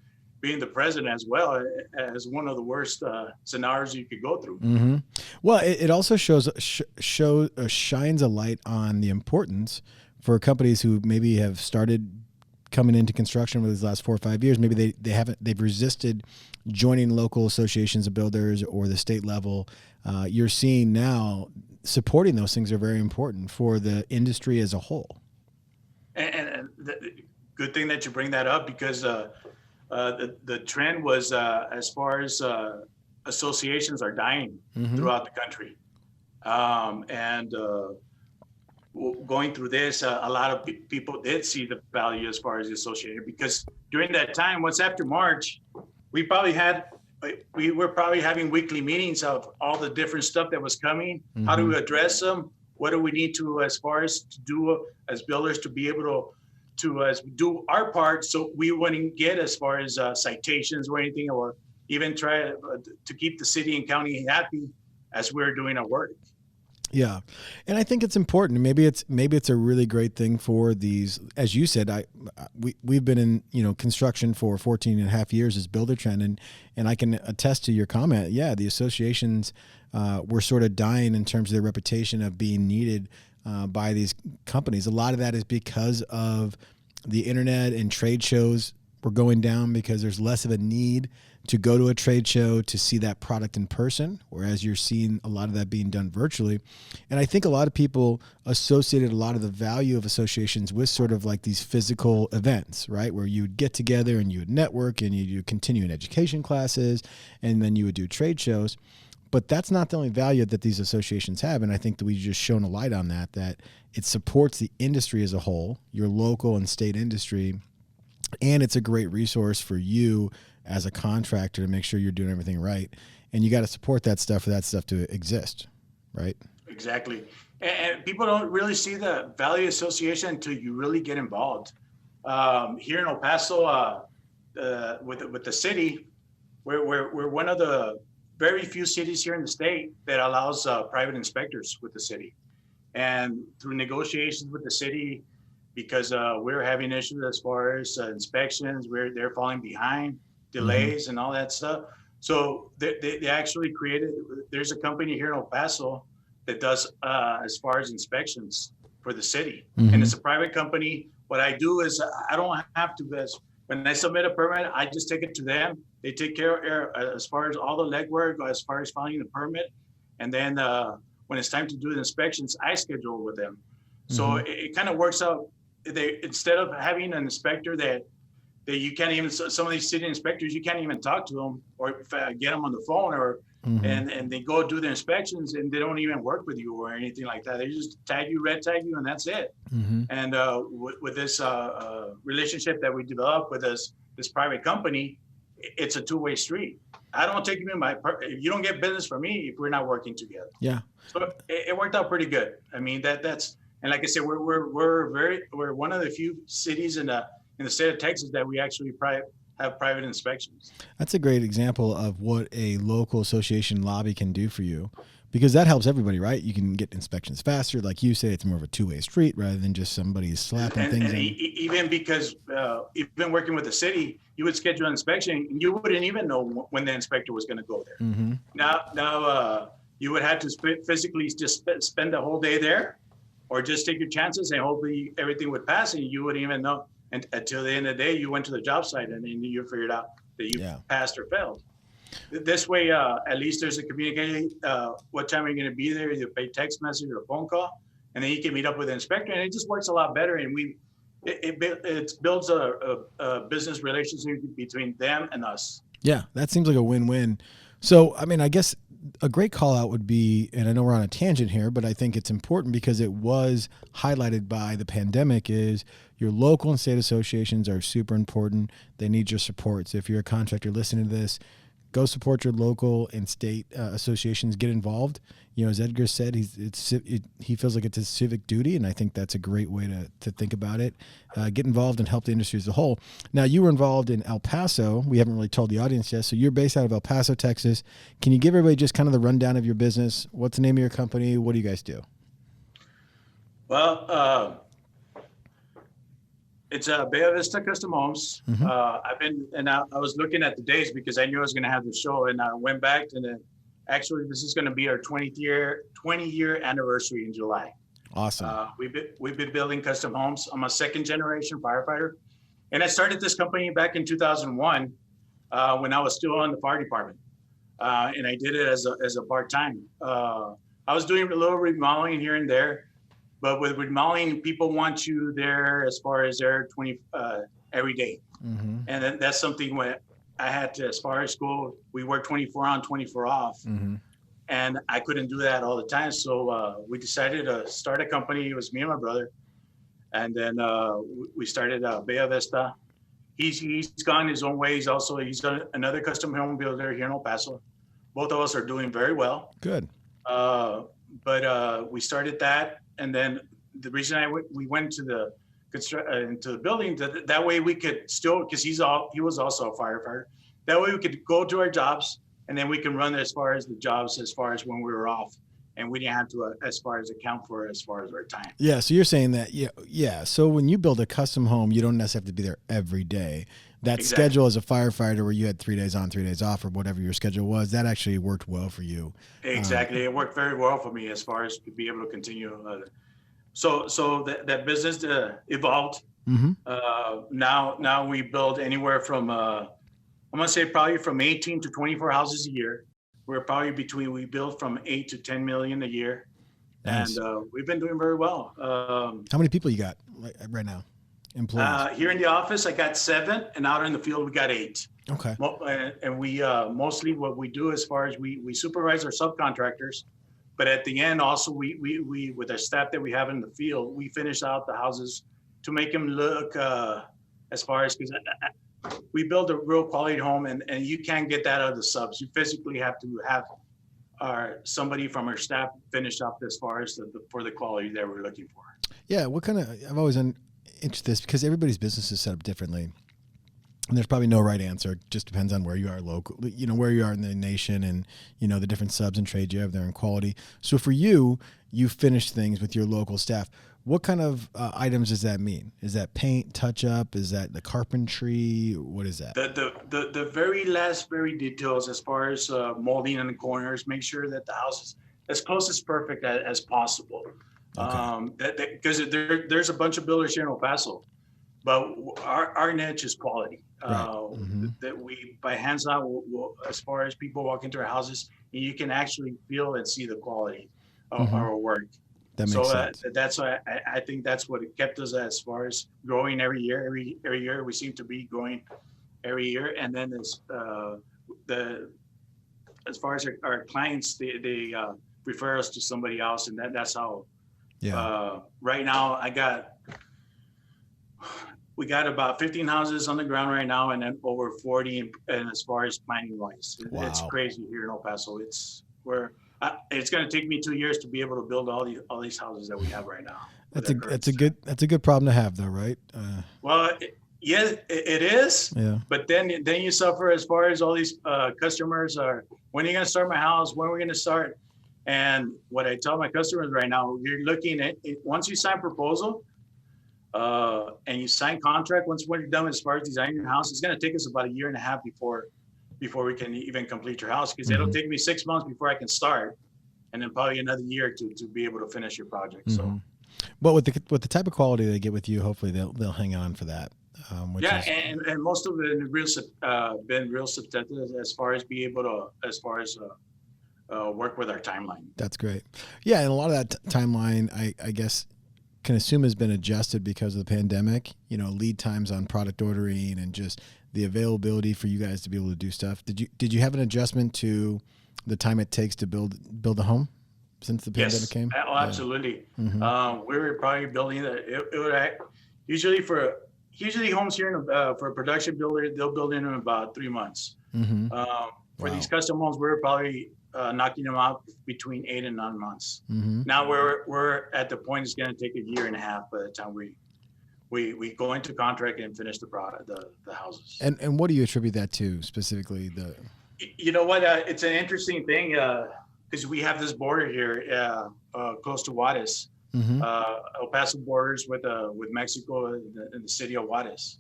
president as well, as one of the worst scenarios you could go through. Mm-hmm. Well, it also shines a light on the importance for companies who maybe have started coming into construction over these last 4 or 5 years. Maybe they've resisted joining local associations of builders or the state level. You're seeing now supporting those things are very important for the industry as a whole. And the good thing that you bring that up, because the trend was as far as associations are dying throughout the country. Going through this, a lot of people did see the value as far as the association, because during that time, once after March, we were probably having weekly meetings of all the different stuff that was coming. How do we address them? What do we need to, as far as to do as builders, to be able to do our part, so we wouldn't get as far as citations or anything, or even try to keep the city and county happy as we're doing our work. Yeah. And I think it's important. Maybe it's a really great thing for these, as you said, we've been in, construction for 14 and a half years as Buildertrend. And I can attest to your comment. Yeah. The associations were sort of dying in terms of their reputation of being needed by these companies. A lot of that is because of the internet, and trade shows were going down because there's less of a need to go to a trade show to see that product in person, whereas you're seeing a lot of that being done virtually. And I think a lot of people associated a lot of the value of associations with sort of like these physical events, right? Where you would get together and you would network and you do continuing education classes, and then you would do trade shows. But that's not the only value that these associations have. And I think that we've just shown a light on that it supports the industry as a whole, your local and state industry. And it's a great resource for you as a contractor to make sure you're doing everything right. And you got to support that stuff for that stuff to exist, right? Exactly. And people don't really see the value association until you really get involved. Here in El Paso, with the city, we're one of the very few cities here in the state that allows private inspectors with the city. And through negotiations with the city, because we're having issues as far as inspections, they're falling behind, delays and all that stuff. So they actually there's a company here in El Paso that does as far as inspections for the city. And it's a private company. What I do is I don't have to, when I submit a permit, I just take it to them. They take care of as far as all the legwork, as far as filing the permit. And then when it's time to do the inspections, I schedule with them. So it kind of works out. Instead of having an inspector that you can't even, some of these city inspectors, you can't even talk to them or get them on the phone, or and they go do their inspections and they don't even work with you or anything like that. They just red tag you, and that's it. And with this relationship that we developed with this private company, it's a two-way street. I don't take you in you don't get business from me if we're not working together. Yeah. So it worked out pretty good. I mean, that's, and like I said, we're one of the few cities in the state of Texas that we actually have private inspections. That's a great example of what a local association lobby can do for you, because that helps everybody, right? You can get inspections faster. Like you say, it's more of a two-way street rather than just somebody slapping things in. Even because even working with the city, you would schedule an inspection and you wouldn't even know when the inspector was going to go there. Now you would have to physically just spend the whole day there, or just take your chances and hopefully everything would pass and you wouldn't even know. And until the end of the day, you went to the job site and then you figured out that you passed or failed. This way, at least there's a communication. What time are you going to be there? Either by text message or phone call, and then you can meet up with the inspector, and it just works a lot better. And it builds a business relationship between them and us. Yeah, that seems like a win-win. So, I mean, I guess a great call out would be, and I know we're on a tangent here, but I think it's important because it was highlighted by the pandemic, is your local and state associations are super important. They need your support. So if you're a contractor listening to this, go support your local and state associations. Get involved. As Edgar said, he feels like it's his civic duty, and I think that's a great way to think about it. Get involved and help the industry as a whole. Now, you were involved in El Paso. We haven't really told the audience yet. So you're based out of El Paso, Texas. Can you give everybody just kind of the rundown of your business? What's the name of your company? What do you guys do? Well, it's Vista Custom Homes. I was looking at the days because I knew I was going to have the show, and I went back, and then actually this is going to be our 20 year anniversary in July. Awesome. We've been building custom homes. I'm a second generation firefighter, and I started this company back in 2001 when I was still on the fire department, and I did it as a part time. I was doing a little remodeling here and there. But with remodeling, people want you there as far as their 20 every day. And that's something when I had to, as far as school, we work 24 on, 24 off. And I couldn't do that all the time. So we decided to start a company. It was me and my brother. And then we started Vista. He's gone his own way. He's done another custom home builder here in El Paso. Both of us are doing very well. Good. But we started that. And then the reason we went to the building, that way we could still, because he was also a firefighter. That way we could go to our jobs, and then we can run as far as the jobs as far as when we were off, and we didn't have to as far as account for as far as our time. Yeah. So you're saying that, yeah. So when you build a custom home, you don't necessarily have to be there every day. That Exactly. schedule as a firefighter where you had 3 days on, 3 days off, or whatever your schedule was, that actually worked well for you. Exactly. It worked very well for me as far as to be able to continue. So that business evolved. Mm-hmm. Now we build anywhere from, I'm going to say probably from 18 to 24 houses a year. We're probably we build from 8 to 10 million a year. Nice. And we've been doing very well. How many people you got right now? Employees? Here in the office, I got 7, and out in the field, we got 8. Okay. And we mostly what we do as far as we supervise our subcontractors, but at the end also we with our staff that we have in the field, we finish out the houses to make them look as far as, because we build a real quality home, and you can't get that out of the subs. You physically have to have somebody from our staff finish up as far as for the quality that we're looking for. Yeah. What kind of, I've always been interested in this because everybody's business is set up differently. And there's probably no right answer. It just depends on where you are locally, where you are in the nation, and, the different subs and trades you have there in quality. So for you finish things with your local staff. What kind of items does that mean? Is that paint, touch up? Is that the carpentry? What is that? The very last details as far as molding in the corners, make sure that the house is as close as perfect as possible. Okay. Because there's a bunch of builders here in El Paso, but our niche is quality. Right. That we by hands on, as far as people walk into our houses, you can actually feel and see the quality of our work. That makes sense. That's why I think that's what it kept us as far as growing every year. Every year we seem to be growing every year, and then as far as our clients, they refer us to somebody else, and that's how. Yeah. Right now we got about 15 houses on the ground right now, and then over 40 and as far as planning wise. Wow. It's crazy here in El Paso. It's going to take me 2 years to be able to build all these houses that we have right now. That's a good problem to have, though, right? Well, yes, it is. Yeah. But then you suffer as far as all these customers are. When are you going to start my house? When are we going to start? And what I tell my customers right now, you're looking at it, once you sign proposal and you sign contract. Once you're done as far as designing your house, it's going to take us about 1.5 years before we can even complete your house, because it'll take me 6 months before I can start, and then probably another year to be able to finish your project. So, but with the type of quality they get with you, hopefully they'll hang on for that. And most of it been real substantive as far as be able to work with our timeline. That's great. Yeah, and a lot of that timeline, I guess, can assume has been adjusted because of the pandemic. Lead times on product ordering and just the availability for you guys to be able to do stuff. Did you have an adjustment to the time it takes to build a home since the pandemic came? Oh, absolutely. Yeah. We were probably building usually homes here for a production builder, they'll build in about 3 months. For these custom homes, we're probably knocking them out between 8 and 9 months. Now we're at the point it's going to take 1.5 years by the time we go into contract and finish the product, the houses. And what do you attribute that to specifically? You know what? It's an interesting thing because we have this border here close to Juarez. El Paso borders with Mexico in the city of Juarez.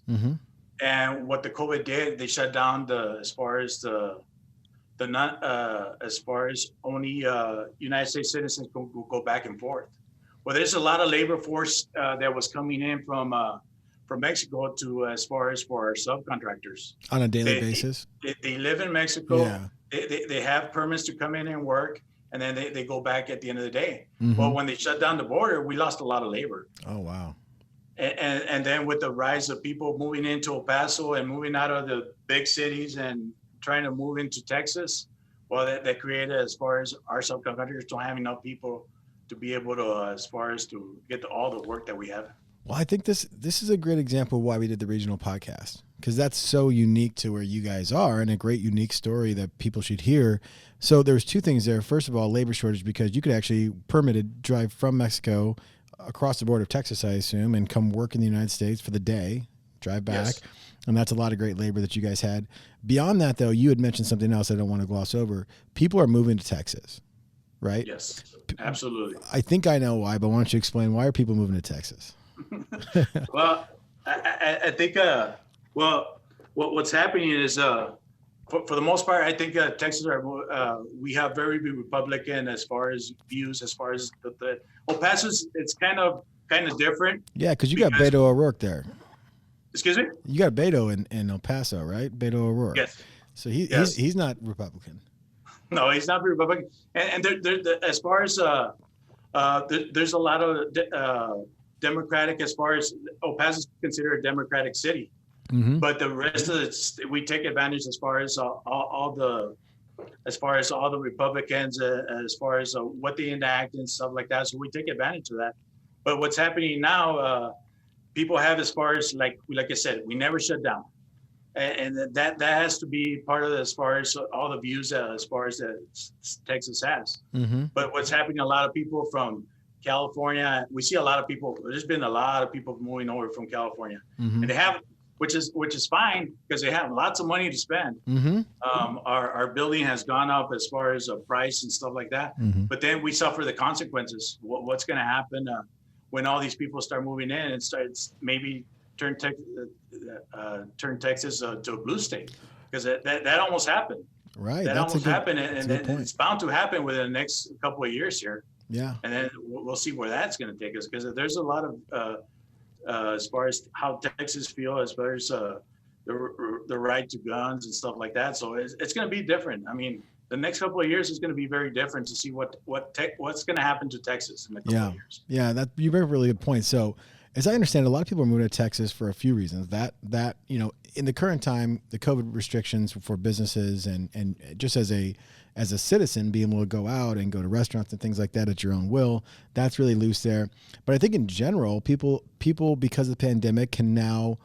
And what the COVID did, they shut down as far as only United States citizens go back and forth. Well, there's a lot of labor force that was coming in from Mexico to as far as for our subcontractors on a daily basis. They live in Mexico. Yeah. They have permits to come in and work, and then they go back at the end of the day. Well, when they shut down the border, we lost a lot of labor. Oh, wow. And then with the rise of people moving into El Paso and moving out of the big cities and trying to move into Texas, well, that created, as far as our subcontractors don't have enough people to be able to, as far as to get to all the work that we have. Well, I think this is a great example of why we did the regional podcast, because that's so unique to where you guys are and a great unique story that people should hear. So there's 2 things there. First of all, labor shortage, because you could actually drive from Mexico across the border of Texas, I assume, and come work in the United States for the day, drive back. Yes. And that's a lot of great labor that you guys had. Beyond that, though, you had mentioned something else I don't want to gloss over. People are moving to Texas, right? Yes, absolutely. I think I know why, but why don't you explain, why are people moving to Texas? Well, I think, what's happening is, for the most part, I think Texas we have very big Republican as far as views, as far as the El Paso's, it's kind of different. Yeah, because you got Beto O'Rourke there. Excuse me? You got Beto in El Paso, right? Beto O'Rourke. Yes. So he's not Republican. No, he's not Republican. And as far as there's a lot of Democratic, as far as El Paso is considered a Democratic city. Mm-hmm. But the rest of it, we take advantage as far as all the Republicans, as far as what they enact and stuff like that. So we take advantage of that. But what's happening now, people have, as far as like I said, we never shut down, and that has to be part of it, as far as all the views, as far as Texas has. Mm-hmm. But what's happening, a lot of people from California, we see a lot of people. There's been a lot of people moving over from California, Mm-hmm. and they have. Which is fine, because they have lots of money to spend. Mm-hmm. Our building has gone up as far as price and stuff like that. Mm-hmm. But then we suffer the consequences. What's going to happen when all these people start moving in and starts maybe turn Texas to a blue state? Because that almost happened. Right. That That's almost happened, and point. it's bound to happen within the next couple of years here. Yeah. And then we'll see where that's going to take us, because there's a lot of as far as how Texas feel, as far as the right to guns and stuff like that. So it's going to be different. I mean, the next couple of years is going to be very different to see what's going to happen to Texas in the couple of years. Yeah, that you bring up a really good point. So, as I understand, a lot of people are moving to Texas for a few reasons. That in the current time, the COVID restrictions for businesses and just as a citizen, being able to go out and go to restaurants and things like that at your own will, that's really loose there. But I think in general, people because of the pandemic can now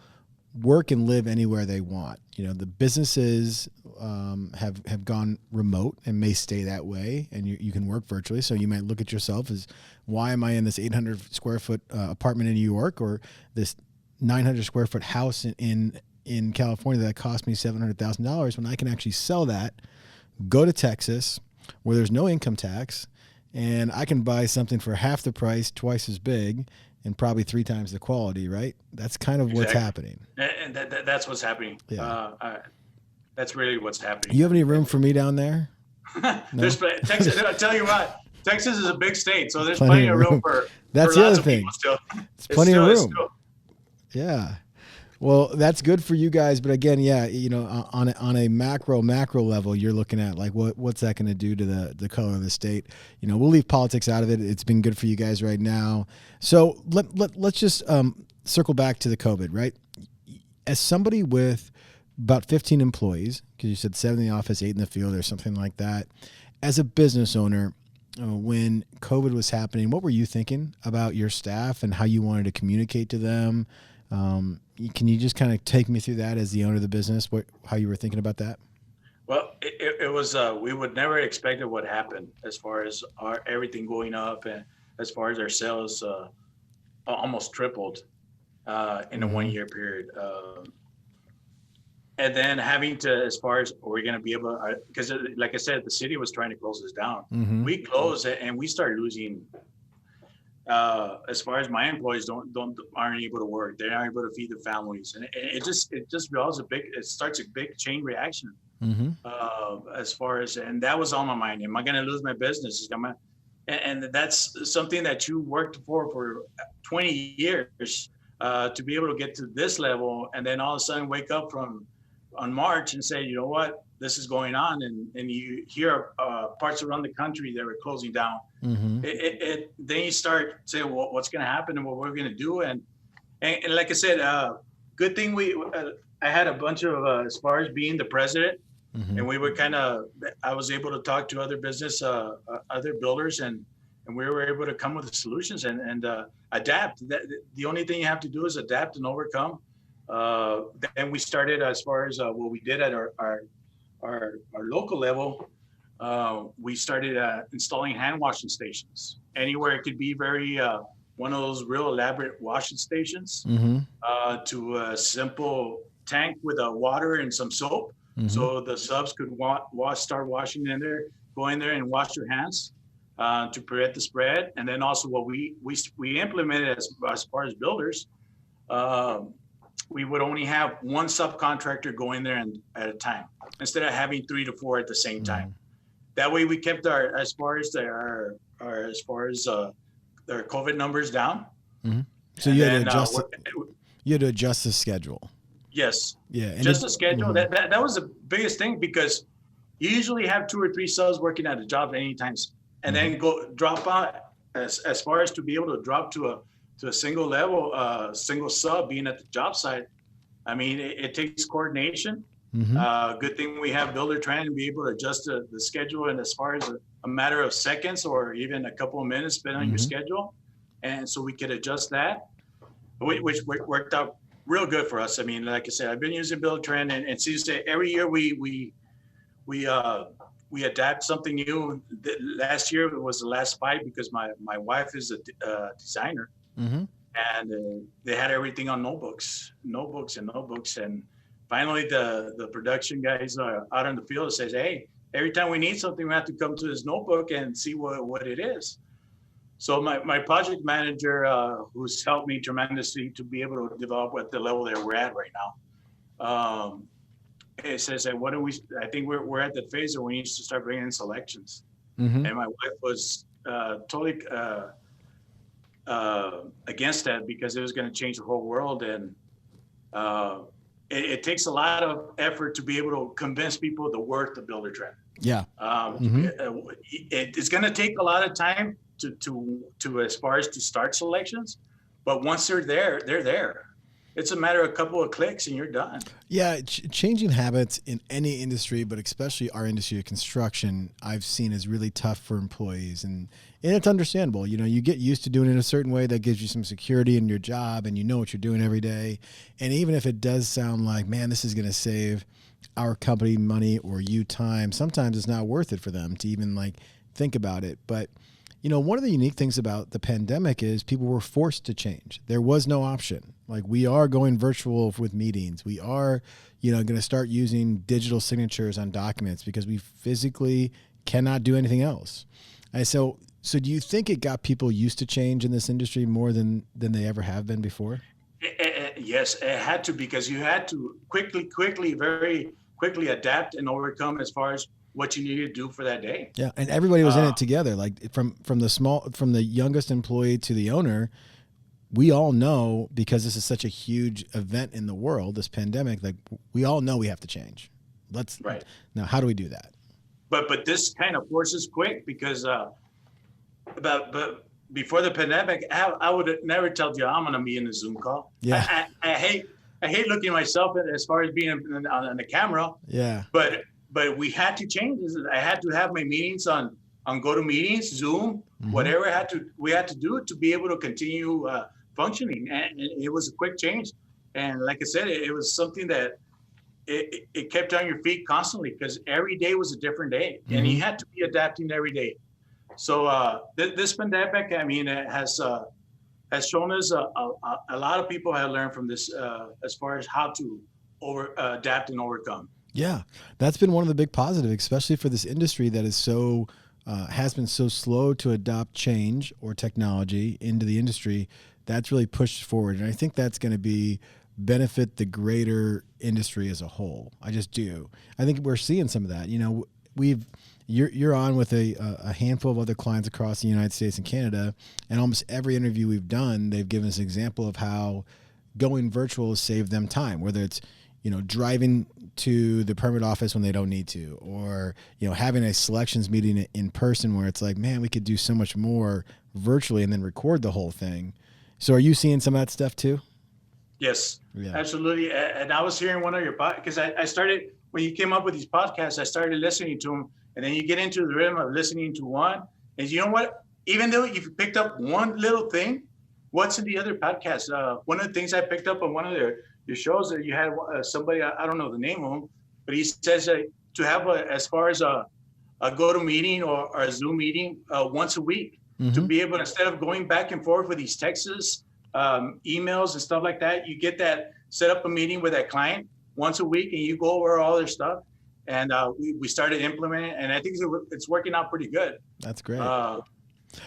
work and live anywhere they want. The businesses have gone remote and may stay that way, and you can work virtually. So you might look at yourself as, why am I in this 800 square foot apartment in New York, or this 900 square foot house in California that cost me $700,000, when I can actually sell that, go to Texas where there's no income tax, and I can buy something for half the price, twice as big, and probably 3 times the quality, right? That's kind of what's happening. And that's what's happening. Yeah. That's really what's happening. You have any room for me down there? There's Texas. I'll tell you what, Texas is a big state, so there's plenty of room for. That's for the lots other of thing. people still. It's plenty of room. Still, yeah. Well, that's good for you guys, but again, yeah, on a macro level, you're looking at like what's that going to do to the color of the state? We'll leave politics out of it. It's been good for you guys right now. So let's just circle back to the COVID, right? As somebody with about 15 employees, because you said 7 in the office, 8 in the field, or something like that, as a business owner, when COVID was happening, what were you thinking about your staff and how you wanted to communicate to them? Can you just kind of take me through that as the owner of the business, how you were thinking about that? well, it was we would never expect what happened as far as everything going up, and as far as our sales almost tripled in a 1 year period. And then having to, as far as we're going to be able to, because like I said, the city was trying to close us down. Mm-hmm. We closed it, and we started losing. As far as my employees aren't able to work, they're not able to feed their families, and it just starts a big chain reaction. Mm-hmm. As far as, and that was on my mind. Am I going to lose my business? And that's something that you worked for 20 years to be able to get to this level, and then all of a sudden wake up on March and say, you know what, this is going on, and you hear parts around the country that were closing down. Mm-hmm. Then you start saying, well, what's going to happen and what we're going to do, and like I said, good thing I had a bunch of as far as being the president, Mm-hmm. and we were I was able to talk to other other builders, and we were able to come with the solutions and adapt. The only thing you have to do is adapt and overcome. Then we started, as far as what we did at our local level, we started installing hand washing stations anywhere it could be very one of those real elaborate washing stations to a simple tank with water and some soap. So the subs could start washing in there, go in there and wash their hands to prevent the spread. And then also what we implemented as far as builders, we would only have one subcontractor go in there at a time instead of having 3 to 4 at the same time. That way we kept our COVID numbers down. So you had to adjust the schedule. Yes. Yeah. And just the schedule. That was the biggest thing, because you usually have 2 or 3 subs working at a job at any time, and then drop out as far as to be able to drop to a single level, single sub being at the job site. I mean, it takes coordination. Good thing we have Buildertrend to be able to adjust the schedule, and as far as a matter of seconds or even a couple of minutes spent on your schedule, and so we could adjust that, which worked out real good for us. I mean, like I said, I've been using Buildertrend, and seems to every year we adapt something new. Last year was the last fight because my wife is a designer, and they had everything on notebooks. And finally, the production guys out in the field says, "Hey, every time we need something, we have to come to this notebook and see what it is." So my project manager, who's helped me tremendously to be able to develop at the level that we're at right now, it says that I think we're at the phase where we need to start bringing in selections. And my wife was totally against that, because it was going to change the whole world, and it takes a lot of effort to be able to convince people the worth of Buildertrend. Yeah. It's going to take a lot of time to as far as to start selections, but once they're there, they're there. It's a matter of a couple of clicks and you're done. Yeah, changing habits in any industry, but especially our industry of construction, I've seen is really tough for employees, and it's understandable. You know, you get used to doing it a certain way that gives you some security in your job, and you know what you're doing every day. And even if it does sound like, man, this is going to save our company money or you time, sometimes it's not worth it for them to even like think about it. But you know, one of the unique things about the pandemic is people were forced to change. There was no option. Like, we are going virtual with meetings. We are, going to start using digital signatures on documents because we physically cannot do anything else. And so do you think it got people used to change in this industry more than they ever have been before? Yes, it had to, because you had to very quickly adapt and overcome as far as what you needed to do for that day. Yeah, and everybody was in it together. Like from the youngest employee to the owner, we all know, because this is such a huge event in the world, this pandemic. Like, we all know we have to change. Right Now, how do we do that? But this kind of forces quick, because but before the pandemic, I would never tell you I'm going to be in a Zoom call. Yeah, I hate looking at myself as far as being on the camera. Yeah, But we had to change. I had to have my meetings on GoToMeetings, Zoom, whatever we had to do to be able to continue functioning. And it was a quick change. And like I said, it was something that it kept on your feet constantly, because every day was a different day, and you had to be adapting every day. So this pandemic, I mean, it has shown us a lot of people have learned from this as far as how to adapt and overcome. Yeah, that's been one of the big positives, especially for this industry that is so has been so slow to adopt change or technology into the industry. That's really pushed forward, and I think that's going to benefit the greater industry as a whole. I just do. I think we're seeing some of that. You know, you're on with a handful of other clients across the United States and Canada, and almost every interview we've done, they've given us an example of how going virtual has saved them time, whether it's driving to the permit office when they don't need to, or, having a selections meeting in person where it's like, man, we could do so much more virtually and then record the whole thing. So are you seeing some of that stuff too? Yes, yeah. Absolutely. And I was hearing one of your podcasts, because I started, when you came up with these podcasts, I started listening to them, and then you get into the rhythm of listening to one. And you know what? Even though you've picked up one little thing, what's in the other podcast? One of the things I picked up on one of your shows, that you had somebody, I don't know the name of him, but he says to have as far as a GoToMeeting or a Zoom meeting once a week. to be able, instead of going back and forth with these texts, emails and stuff like that, you get that, set up a meeting with that client once a week and you go over all their stuff. And we started implementing it, and I think it's working out pretty good. That's great.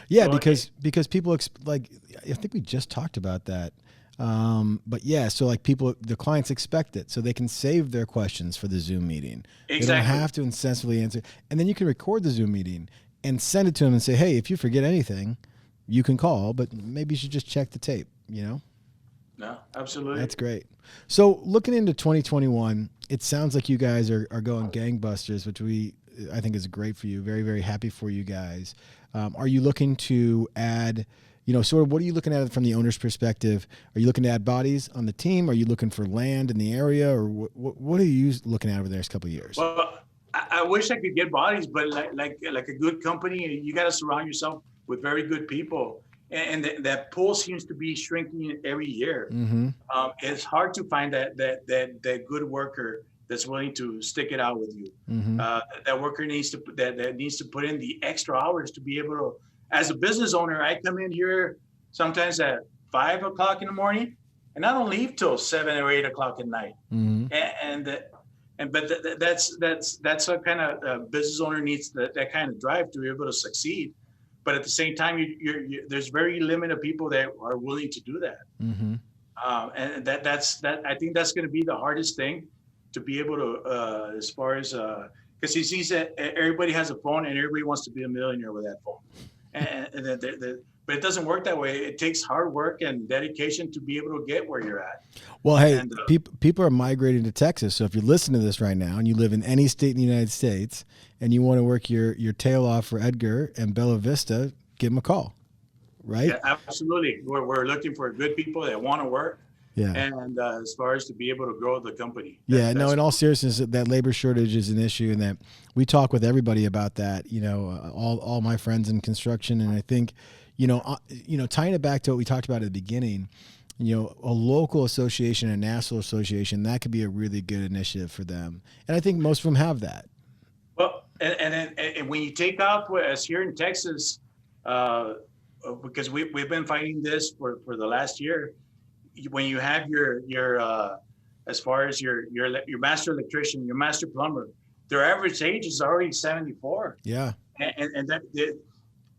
Yeah, because people like, I think we just talked about that. But yeah, so like the clients expect it, so they can save their questions for the Zoom meeting. Exactly. They don't have to incessantly answer. And then you can record the Zoom meeting and send it to them and say, hey, if you forget anything, you can call, but maybe you should just check the tape, No, absolutely. That's great. So looking into 2021, it sounds like you guys are going gangbusters, which I think is great for you. Very, very happy for you guys. Are you looking to add, sort of what are you looking at from the owner's perspective? Are you looking to add bodies on the team? Are you looking for land in the area? Or what are you looking at over the next couple of years? Well, I wish I could get bodies, but like a good company, you got to surround yourself with very good people. And that pool seems to be shrinking every year. It's hard to find that good worker that's willing to stick it out with you. That worker needs to put in the extra hours to be able to. As a business owner, I come in here sometimes at 5 o'clock in the morning, and I don't leave till 7 or 8 o'clock at night. But that's what kind of business owner needs, that kind of drive to be able to succeed. But at the same time, there's very limited people that are willing to do that. And that's I think that's going to be the hardest thing, to be able to, as far as, because he sees that everybody has a phone and everybody wants to be a millionaire with that phone. But it doesn't work that way. It takes hard work and dedication to be able to get where you're at. Well, hey, people are migrating to Texas. So if you're listening to this right now and you live in any state in the United States and you want to work your tail off for Edgar and Bella Vista, give them a call, right? Yeah, absolutely. We're looking for good people that want to work. Yeah. And as far as to be able to grow the company. In all seriousness, that labor shortage is an issue, and that we talk with everybody about that, all my friends in construction. And I think, tying it back to what we talked about at the beginning, a local association, a national association, that could be a really good initiative for them. And I think most of them have that. Well, and when you take out, as here in Texas, because we've been fighting this for the last year, when you have your as far as your master electrician, your master plumber, their average age is already 74. Yeah. And that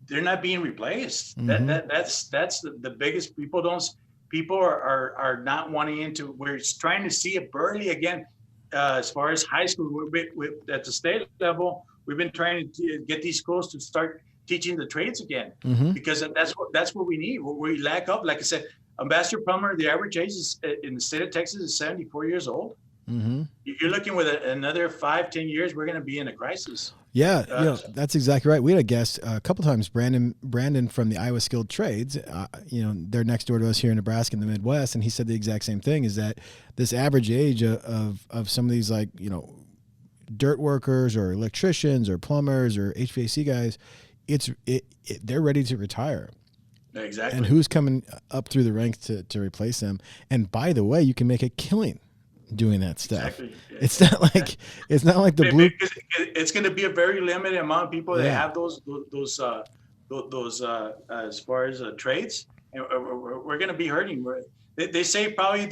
they're not being replaced. That's the biggest. People are not wanting into. We're trying to see it Burley again. As far as high school, at the state level, we've been trying to get these schools to start teaching the trades again, because that's what we need. What we lack of, like I said, a master plumber, the average age in the state of Texas is 74 years old. You're looking with another 5-10 years, we're going to be in a crisis. Yeah, that's exactly right. We had a guest a couple times, Brandon from the Iowa Skilled Trades. They're next door to us here in Nebraska in the Midwest, and he said the exact same thing: is that this average age of some of these, like, dirt workers or electricians or plumbers or HVAC guys, they're ready to retire. Exactly. And who's coming up through the ranks to replace them? And by the way, you can make a killing doing that stuff. Exactly. It's not like the blue. It's going to be a very limited amount of people that have those as far as trades, and we're going to be hurting. They say probably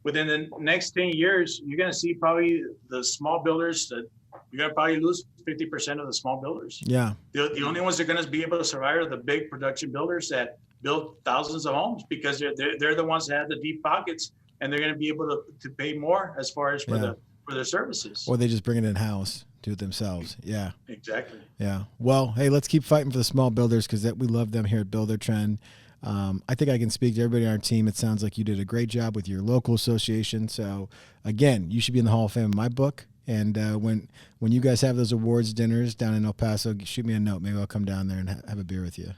within the next 10 years, you're going to see probably the small builders that you're going to probably lose 50% of the small builders. Yeah. The only ones that are going to be able to survive are the big production builders that build thousands of homes, because they're the ones that have the deep pockets, and they're going to be able to pay more as far as for their services. Or they just bring it in house, do it themselves. Yeah. Exactly. Yeah. Well, hey, let's keep fighting for the small builders, because we love them here at Buildertrend. I think I can speak to everybody on our team. It sounds like you did a great job with your local association. So again, you should be in the Hall of Fame in my book. And when you guys have those awards dinners down in El Paso, shoot me a note. Maybe I'll come down there and have a beer with you.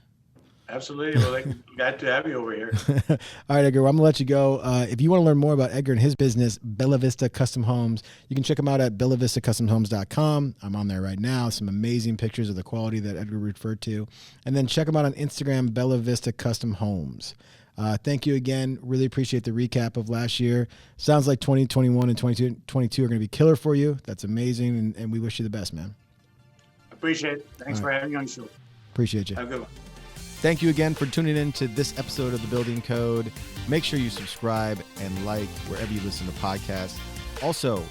Absolutely. Well, glad to have you over here. All right, Edgar, I'm going to let you go. If you want to learn more about Edgar and his business, Bella Vista Custom Homes, you can check him out at bellavistacustomhomes.com. I'm on there right now. Some amazing pictures of the quality that Edgar referred to. And then check him out on Instagram, Bella Vista Custom Homes. Thank you again. Really appreciate the recap of last year. Sounds like 2021 and 2022 are going to be killer for you. That's amazing, and we wish you the best, man. Appreciate it. Thanks for having me on the show. Appreciate you. Have a good one. Thank you again for tuning in to this episode of The Building Code. Make sure you subscribe and like wherever you listen to podcasts. Also,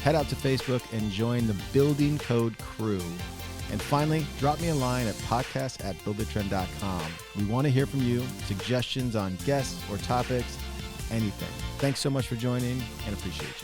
head out to Facebook and join the Building Code crew. And finally, drop me a line at podcast@buildertrend.com. We want to hear from you, suggestions on guests or topics, anything. Thanks so much for joining and appreciate you.